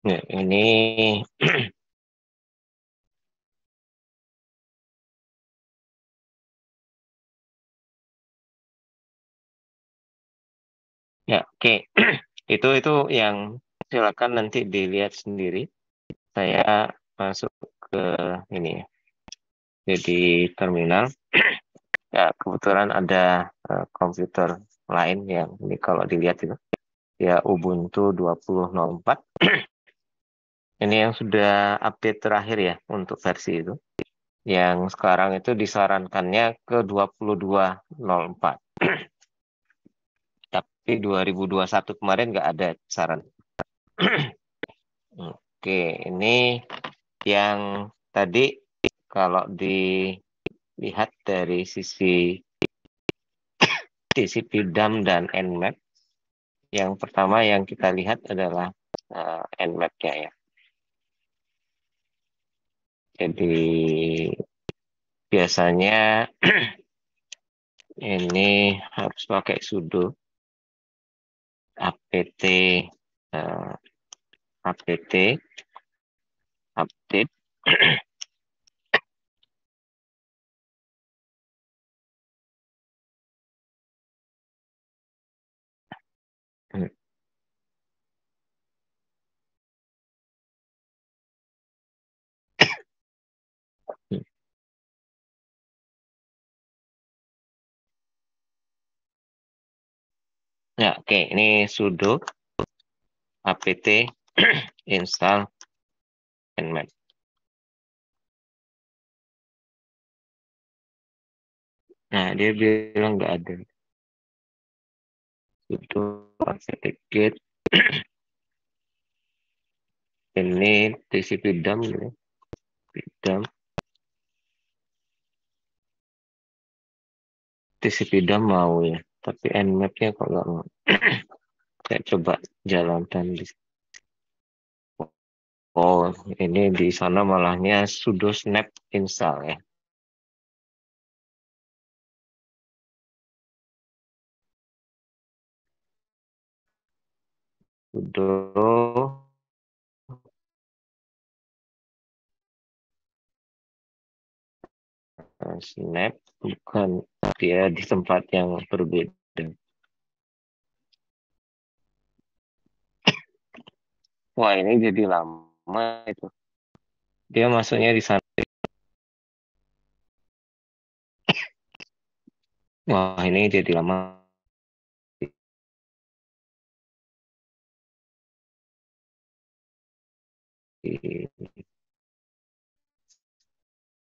ya, ini ya oke. Itu yang silakan nanti dilihat sendiri. Saya masuk ke ini ya. Jadi terminal. Ya kebetulan ada komputer lain yang ini kalau dilihat itu ya Ubuntu 20.04. Ini yang sudah update terakhir ya untuk versi itu. Yang sekarang itu disarankannya ke 22.04. Tapi 2021 kemarin nggak ada saran. Oke, ini yang tadi kalau dilihat dari sisi DAM dan Nmap, yang pertama yang kita lihat adalah Nmap-nya ya. Jadi biasanya ini harus pakai sudo apt apt update. Ya, oke, ini sudo apt install nmap. Nah, dia bilang nggak ada. Sudo apt get. Ini TCP dump ya. Dump. TCP dump mau ya. Tapi nmap-nya kok nggak mau. Saya coba jalankan di. Oh, ini di sana malahnya sudo snap install ya. Sudo snap, bukan, dia di tempat yang berbeda. Wah, ini jadi lama itu. Dia masuknya di sana. Wah, ini jadi lama.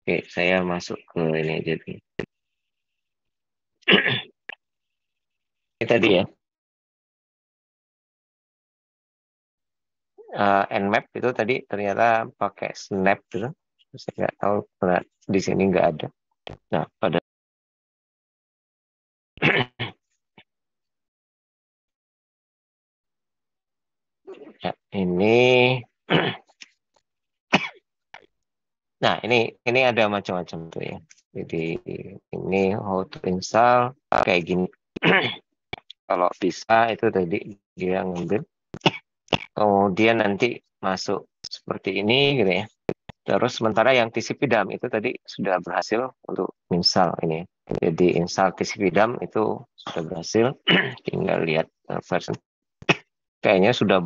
Oke, saya masuk ke ini jadi. Ini tadi ya, Nmap itu tadi ternyata pakai snap gitu. Saya nggak tahu di sini nggak ada. Nah, pada ya, ini nah ini ada macam-macam tuh ya. Jadi ini how to install kayak gini. Kalau bisa itu tadi dia ngambil, kemudian nanti masuk seperti ini gitu ya. Terus sementara yang TCP dump itu tadi sudah berhasil untuk install ini. Jadi install TCP dump itu sudah berhasil. Tinggal lihat versi. Kayaknya sudah.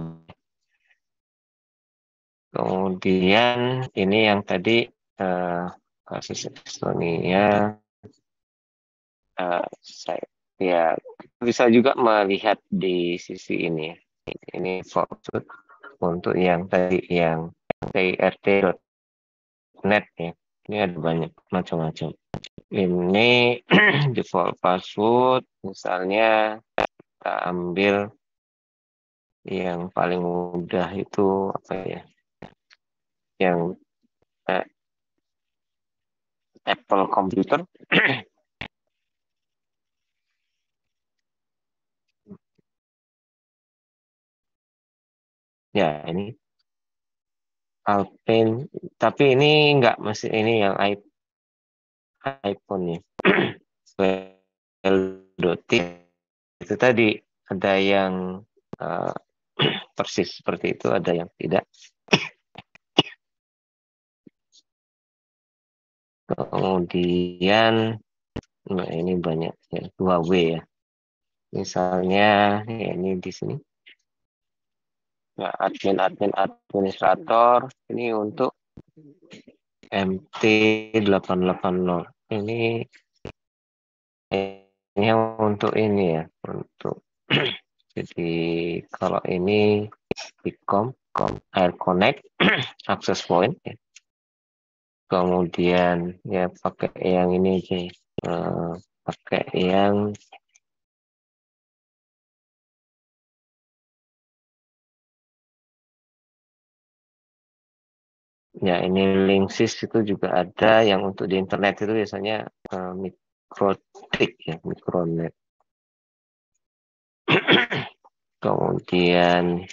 Kemudian ini yang tadi kasus Estonia. Saya ya bisa juga melihat di sisi ini. Ini foto untuk yang tadi yang TRT.net ya. Ini ada banyak macam-macam. Ini default password, misalnya kita ambil yang paling mudah itu apa ya? Yang eh, Apple Computer. Ya, ini Alpine, tapi ini enggak masih ini yang iPhone ya. L.T itu tadi ada yang uh, persis seperti itu, ada yang tidak. Kemudian nah ini banyak ya, 2W ya. Misalnya ya, ini di sini. Nah, administrator ini untuk MT880. Ini yang untuk ini ya, untuk jadi kalau ini Vicom Air Connect access point ya. Kemudian ya pakai yang ini aja. Pakai yang ya ini Linksys itu juga ada yang untuk di internet itu biasanya Mikrotik ya, Mikronet. Kemudian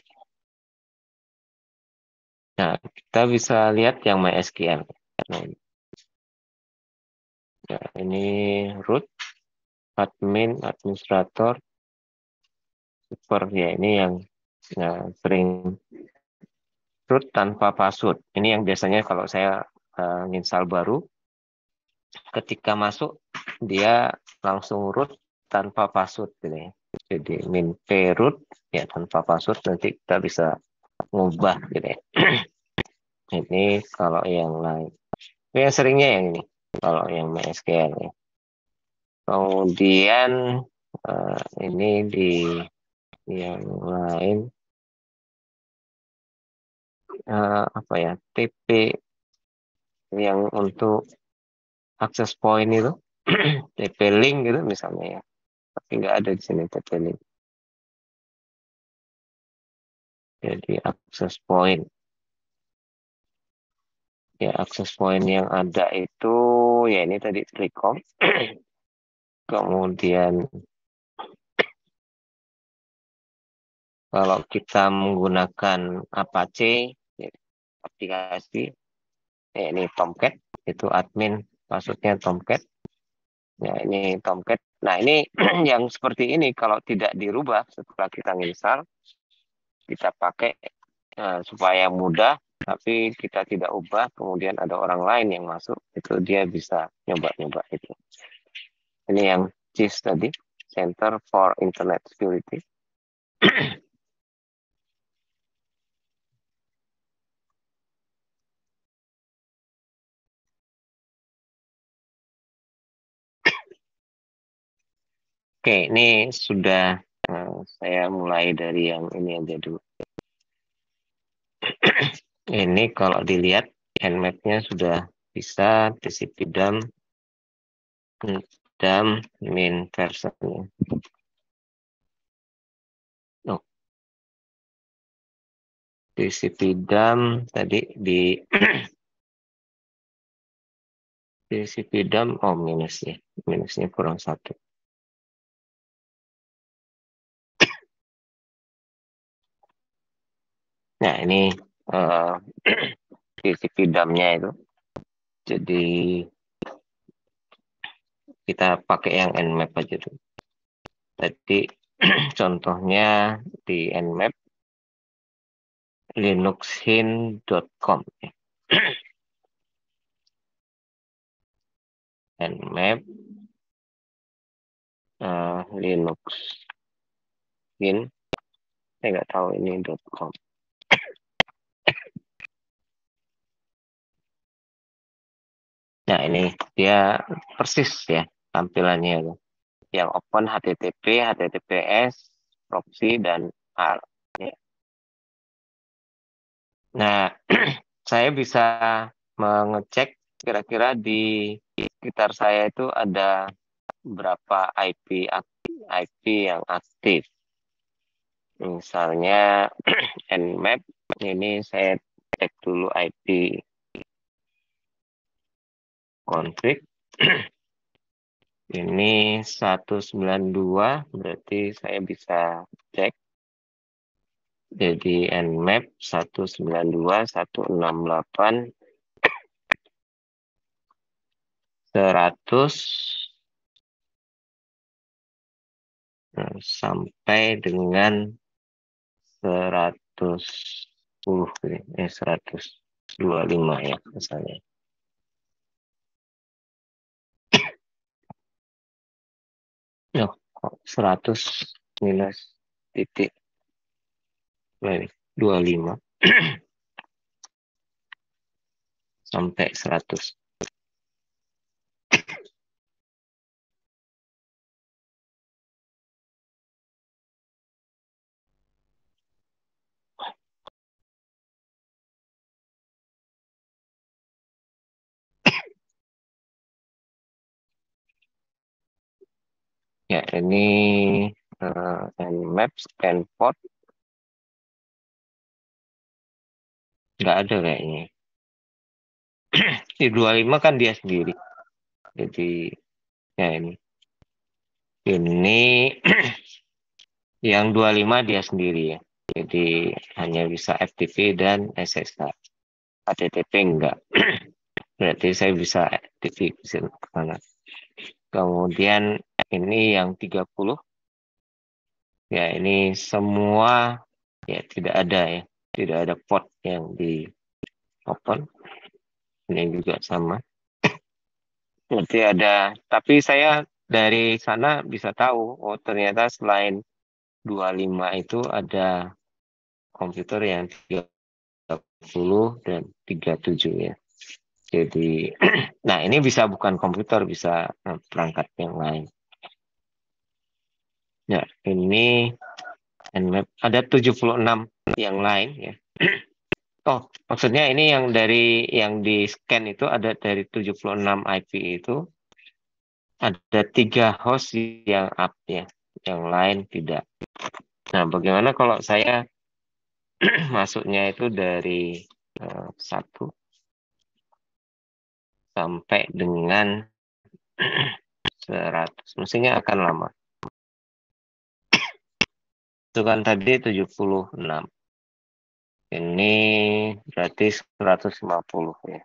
nah, kita bisa lihat yang MySQL. Nah, ya, ini root, admin, administrator, super ya ini yang sering root tanpa password. Ini yang biasanya kalau saya install baru, ketika masuk dia langsung root tanpa password gitu ya. Jadi min root ya tanpa password, nanti kita bisa ngubah gitu ya. Ini kalau yang lain. Yang seringnya yang ini kalau yang MySQL ya. Kemudian ini di yang lain apa ya, TP yang untuk akses point itu TP link gitu misalnya ya, tapi nggak ada di sini TP link. Jadi akses point ya, akses point yang ada itu ya ini tadi Tricom. Kemudian kalau kita menggunakan Apache ya, aplikasi ya ini Tomcat, itu admin maksudnya Tomcat ya, ini Tomcat. Nah ini yang seperti ini kalau tidak dirubah setelah kita install, kita pakai supaya mudah, tapi kita tidak ubah, kemudian ada orang lain yang masuk, itu dia bisa nyoba-nyoba itu. Ini yang CIS tadi, Center for Internet Security. Oke, ini sudah saya mulai dari yang ini aja dulu. Ini kalau dilihat Nmap-nya sudah bisa TCP dump min versionnya. Oh, TCP dump tadi di TCP dump minusnya kurang 1. Nah ini TCP dump-nya itu. Jadi kita pakai yang Nmap aja dulu. Tadi contohnya di Nmap linuxhin.com ya. Nmap linuxhin, saya nggak tahu ini .com. Nah ini dia persis ya tampilannya, yang open HTTP, HTTPS, proxy dan ARP. Ya. Nah saya bisa mengecek kira-kira di sekitar saya itu ada berapa IP yang aktif. Misalnya Nmap ini saya cek dulu IP config. Ini 192, berarti saya bisa cek. Jadi Nmap 192.168 100 sampai dengan 110 125 ya misalnya. Oh, 100 minus titik 25 sampai 100. Ya, ini Nmap, scan port, nggak ada kayaknya. Di 25 kan dia sendiri. Jadi, ya ini. Ini yang 25 dia sendiri ya. Jadi hanya bisa FTP dan SSH. HTTP enggak. Berarti saya bisa FTP ke sana. Kemudian ini yang 30. Ya, ini semua ya tidak ada ya. Tidak ada port yang di open. Ini juga sama. Berarti ada, tapi saya dari sana bisa tahu, oh ternyata selain 25 itu ada komputer yang 30 dan 37 ya. Jadi, nah ini bisa bukan komputer, bisa perangkat yang lain. Ya, ini Nmap. Ada 76 yang lain ya. Oh, maksudnya ini yang dari yang di scan itu ada dari 76 IP itu ada 3 host yang up ya, yang lain tidak. Nah, bagaimana kalau saya masuknya itu dari 1 sampai dengan 100, mestinya akan lama. Itu kan tadi 76. Ini berarti 150 ya.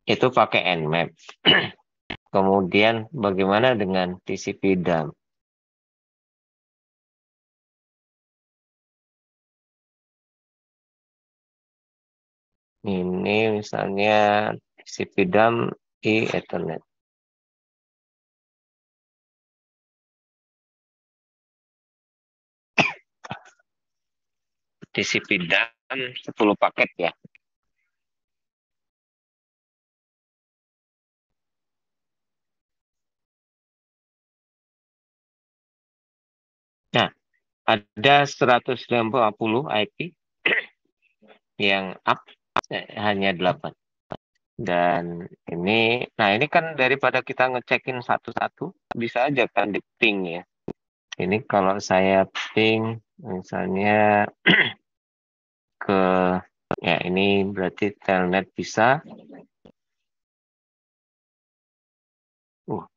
Itu pakai Nmap. Kemudian bagaimana dengan TCP dump? Ini misalnya TCP dump di Ethernet. TCP dump 10 paket ya. Nah, ada 150 IP yang up hanya 8. Dan ini, nah ini kan daripada kita ngecekin satu-satu, bisa aja kan di ping ya. Ini kalau saya ping, misalnya ke, ya ini berarti telnet bisa.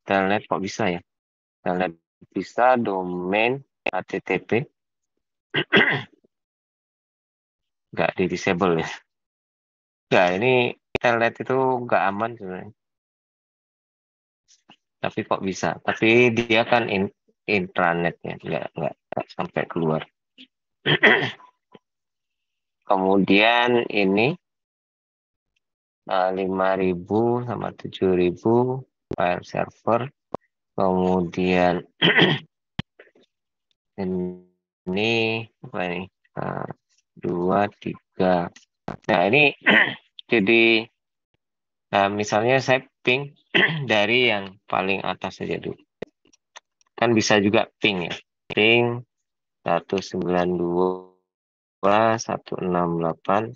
Telnet kok bisa ya? Telnet bisa, domain, HTTP, nggak di disable ya. Nggak, ini telnet itu nggak aman sebenarnya. Tapi kok bisa? Tapi dia kan intranet ya, nggak sampai keluar. Kemudian ini 5.000 sama 7.000 file server. Kemudian ini apa ini? 2, 3. Nah ini jadi misalnya saya ping dari yang paling atas saja dulu. Kan bisa juga ping ya. Ping 192, 168.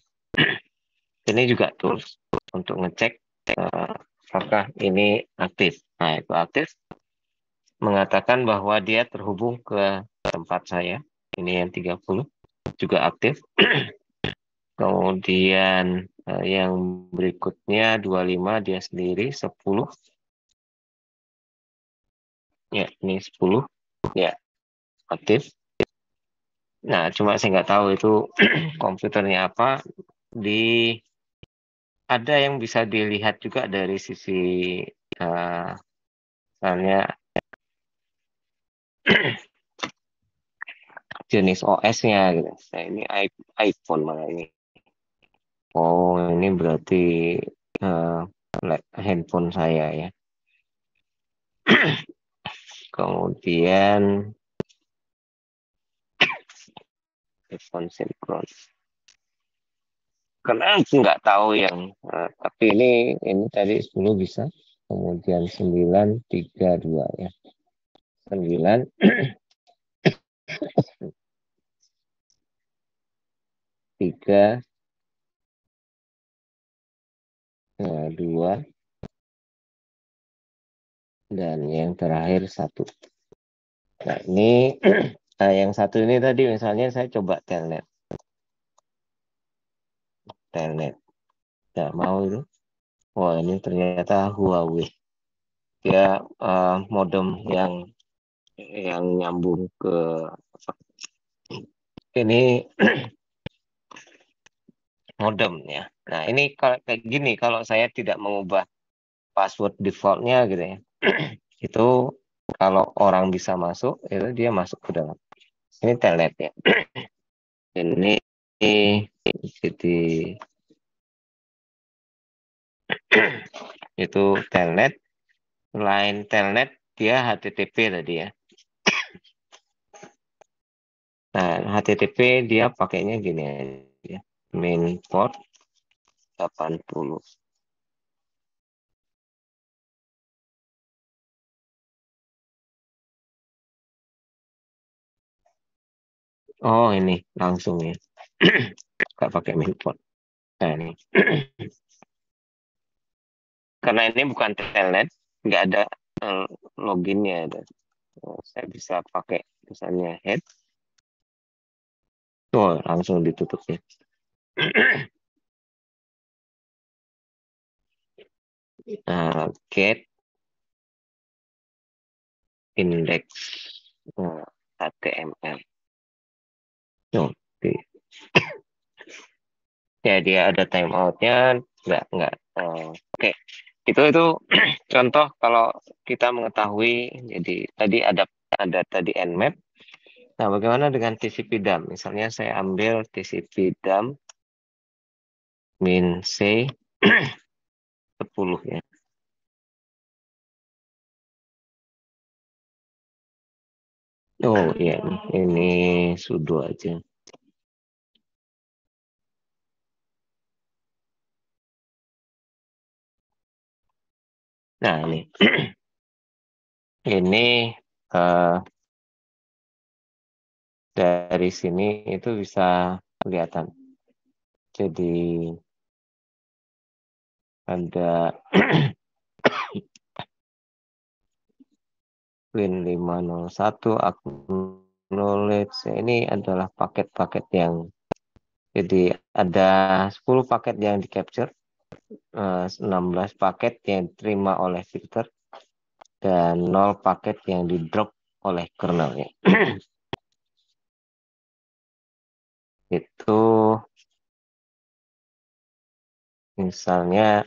Ini juga tools untuk ngecek apakah ini aktif. Nah, itu aktif mengatakan bahwa dia terhubung ke tempat saya. Ini yang 30 juga aktif. Kemudian yang berikutnya 25 dia sendiri, 10. Ya, ini 10. Ya, aktif. Nah, cuma saya nggak tahu itu komputernya apa. Ada yang bisa dilihat juga dari sisi misalnya jenis OS-nya gitu. Nah, ini iPhone malah ini. Oh, ini berarti uh, handphone saya ya. Kemudian iPhone sinkron. Karena aku nggak tahu yang, tapi ini tadi 10 bisa. Kemudian 9, 3, 2 ya. 9, 3, Nah, 2, dan yang terakhir 1. Nah, ini yang satu ini tadi misalnya saya coba telnet. Nggak mau itu. Wah, ini ternyata Huawei. Dia modem yang nyambung ke ini modem ya. Nah, ini kalau kayak gini, kalau saya tidak mengubah password defaultnya gitu ya, itu kalau orang bisa masuk, itu dia masuk ke dalam. Ini telnet ya. Ini jadi itu telnet. Selain telnet, dia HTTP tadi ya. Nah, HTTP dia pakainya gini aja. Main port 80. Oh, ini langsung ya. Nggak pakai main port. Nah, ini. Karena ini bukan telnet, nggak ada loginnya. Saya bisa pakai misalnya head. Oh, langsung ditutupnya. Get index HTML. Oke. Ya, dia ada timeoutnya, nggak. Oke, itu contoh kalau kita mengetahui. Jadi tadi ada tadi nmap. Nah, bagaimana dengan TCP dump? Misalnya saya ambil TCP dump min C 10 ya. Oh iya, ini sudo aja. Nah, ini ini dari sini itu bisa kelihatan. Jadi ada Win 501 acknowledge. Ini adalah paket-paket yang jadi ada 10 paket yang di capture, 16 paket yang diterima oleh filter, dan 0 paket yang di drop oleh kernelnya. Itu misalnya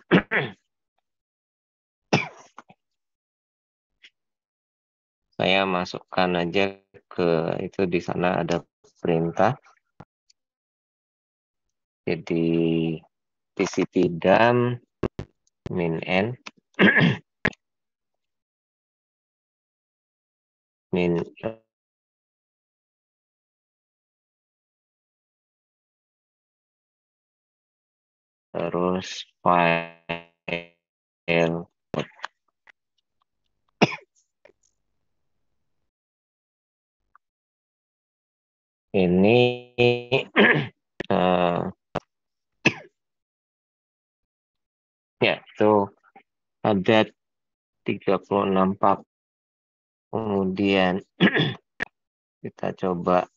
saya masukkan aja ke itu, di sana ada perintah. Jadi TCP dump min n min terus file ini ya itu ada 36 pak. Kemudian kita coba,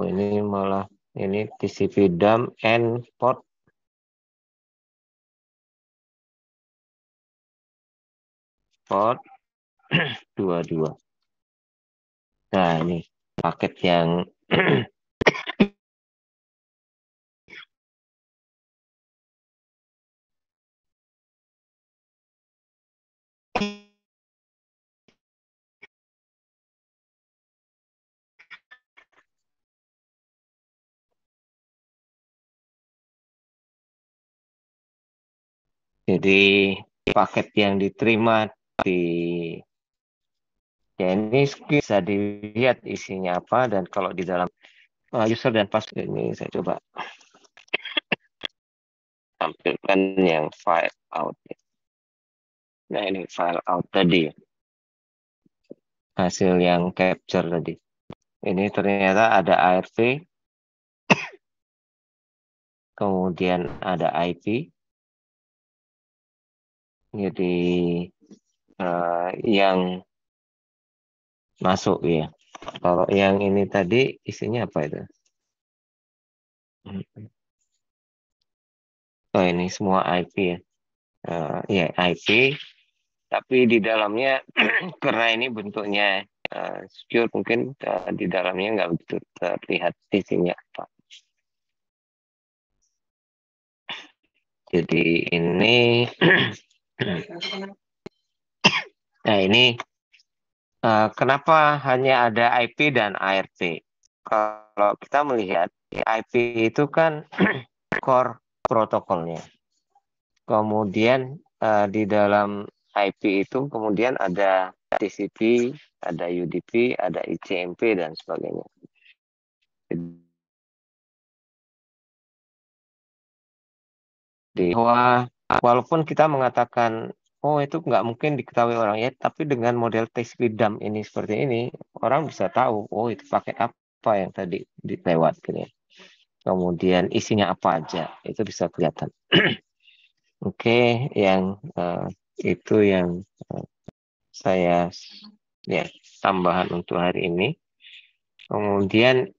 ini malah ini TCP dump and port 22. Nah, ini paket yang jadi paket yang diterima di ya, ini bisa dilihat isinya apa, dan kalau di dalam user dan password ini saya coba tampilkan yang file out. Nah, ini file out tadi, hasil yang capture tadi. Ini ternyata ada ARP, kemudian ada IP, Jadi yang masuk ya. Kalau yang ini tadi isinya apa itu? Oh, ini semua IP ya. Ya IP, tapi di dalamnya karena ini bentuknya secure, mungkin di dalamnya nggak begitu terlihat isinya apa. Jadi ini nah ini kenapa hanya ada IP dan ARP? Kalau kita melihat IP itu kan core protokolnya. Kemudian di dalam IP itu kemudian ada TCP, ada UDP, ada ICMP dan sebagainya. Jadi walaupun kita mengatakan oh itu nggak mungkin diketahui orang ya, tapi dengan model TCP dump ini seperti ini, orang bisa tahu oh itu pakai apa yang tadi dilewat gitu ya. Kemudian isinya apa aja itu bisa kelihatan. Oke, yang itu yang saya ya tambahan untuk hari ini. Kemudian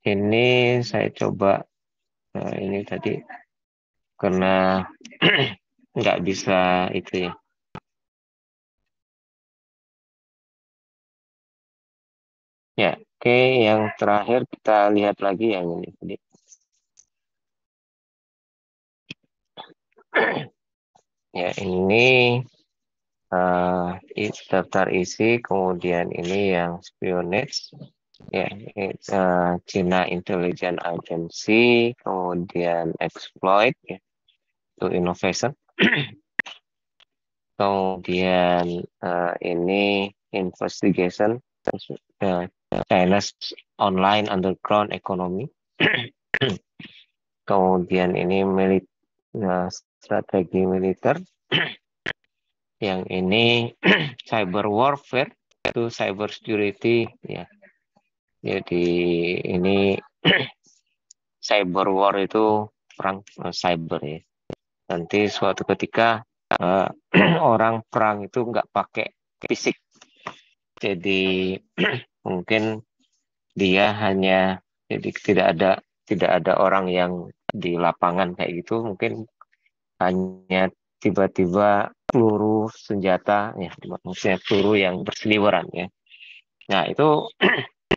ini saya coba ini tadi karena nggak bisa itu ya. Ya, oke, yang terakhir kita lihat lagi yang ini tadi. Ya, ini daftar isi, kemudian ini yang spionage, ya, China Intelligence Agency, kemudian exploit, ya, itu innovation. Kemudian ini investigation, China's online underground economy. Kemudian ini strategi militer. Yang ini cyber warfare, itu cyber security ya. Jadi ini cyber war itu perang cyber ya. Nanti suatu ketika orang perang itu nggak pakai fisik. Jadi mungkin dia hanya jadi tidak ada orang yang di lapangan kayak gitu, mungkin hanya tiba-tiba peluru senjata ya, maksudnya peluru yang berseliweran ya. Nah itu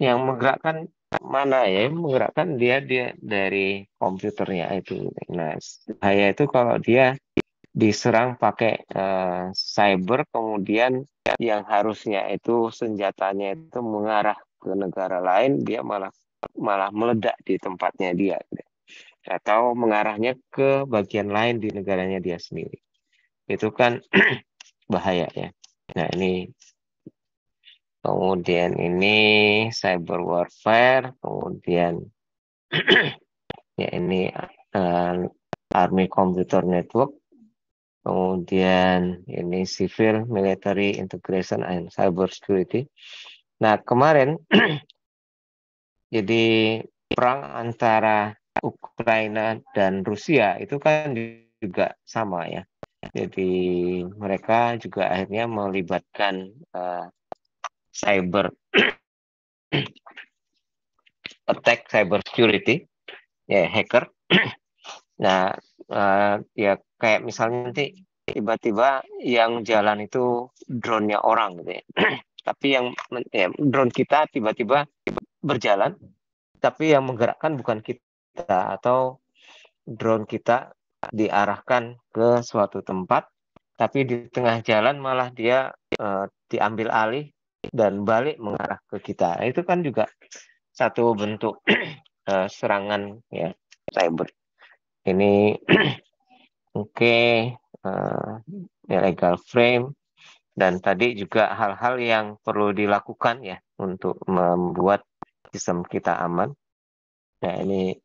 yang menggerakkan mana ya? Yang menggerakkan dia dari komputernya itu. Nah bahaya itu kalau dia diserang pakai cyber, kemudian yang harusnya itu senjatanya itu mengarah ke negara lain, dia malah malah meledak di tempatnya dia, gitu. Atau mengarahnya ke bagian lain di negaranya dia sendiri. Itu kan bahaya ya. Nah ini kemudian ini cyber warfare, kemudian ya ini Army Computer Network, kemudian ini civil military integration and cyber security. Nah kemarin jadi perang antara Ukraina dan Rusia itu kan juga sama ya. Jadi mereka juga akhirnya melibatkan cyber attack, cyber security, ya hacker. Nah, ya kayak misalnya nanti tiba-tiba yang jalan itu drone-nya orang gitu ya. Tapi yang ya, drone kita tiba-tiba berjalan, tapi yang menggerakkan bukan kita, atau drone kita diarahkan ke suatu tempat, tapi di tengah jalan malah dia diambil alih dan balik mengarah ke kita. Itu kan juga satu bentuk serangan ya cyber. Ini oke, illegal frame, dan tadi juga hal-hal yang perlu dilakukan ya untuk membuat sistem kita aman. Nah ini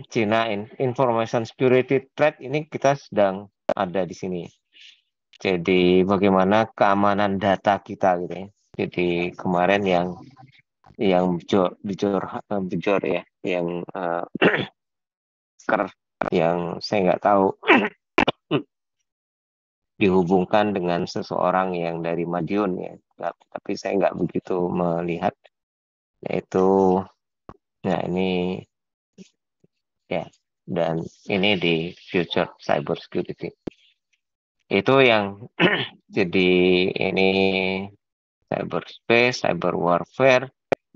China Information Security Threat ini kita sedang ada di sini. Jadi bagaimana keamanan data kita gitu ya. Jadi kemarin yang bejor ya, yang yang saya nggak tahu dihubungkan dengan seseorang yang dari Madiun ya. Tapi saya nggak begitu melihat, yaitu nah ini ya, dan ini di future cyber security. Itu yang jadi ini cyberspace, cyber warfare,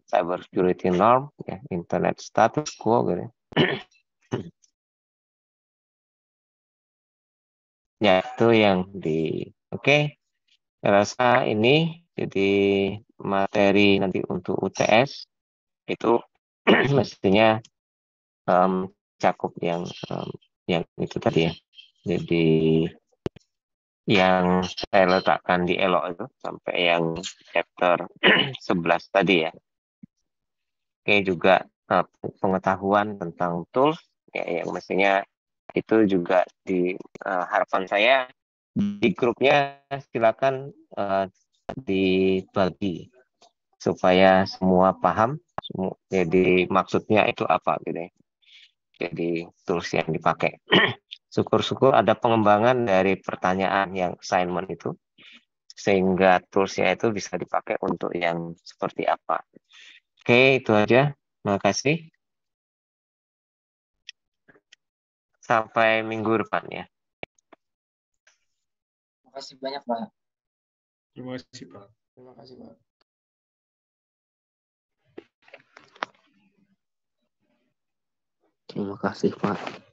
cyber security norm, ya, internet status quo gitu. Ya itu yang di oke. Saya rasa ini jadi materi nanti untuk UTS itu mestinya cakup yang itu tadi ya. Jadi yang saya letakkan di elok itu sampai yang chapter 11 tadi ya. Oke, juga pengetahuan tentang tools ya, yang mestinya itu juga di harapan saya di grupnya silakan dibagi supaya semua paham. Jadi maksudnya itu apa gitu ya. Jadi tools yang dipakai. Syukur-syukur ada pengembangan dari pertanyaan yang assignment itu, sehingga toolsnya itu bisa dipakai untuk yang seperti apa. Oke, itu aja. Terima kasih. Sampai minggu depan ya. Terima kasih banyak, Pak. Terima kasih, Pak. Terima kasih, Pak. Terima kasih, Pak.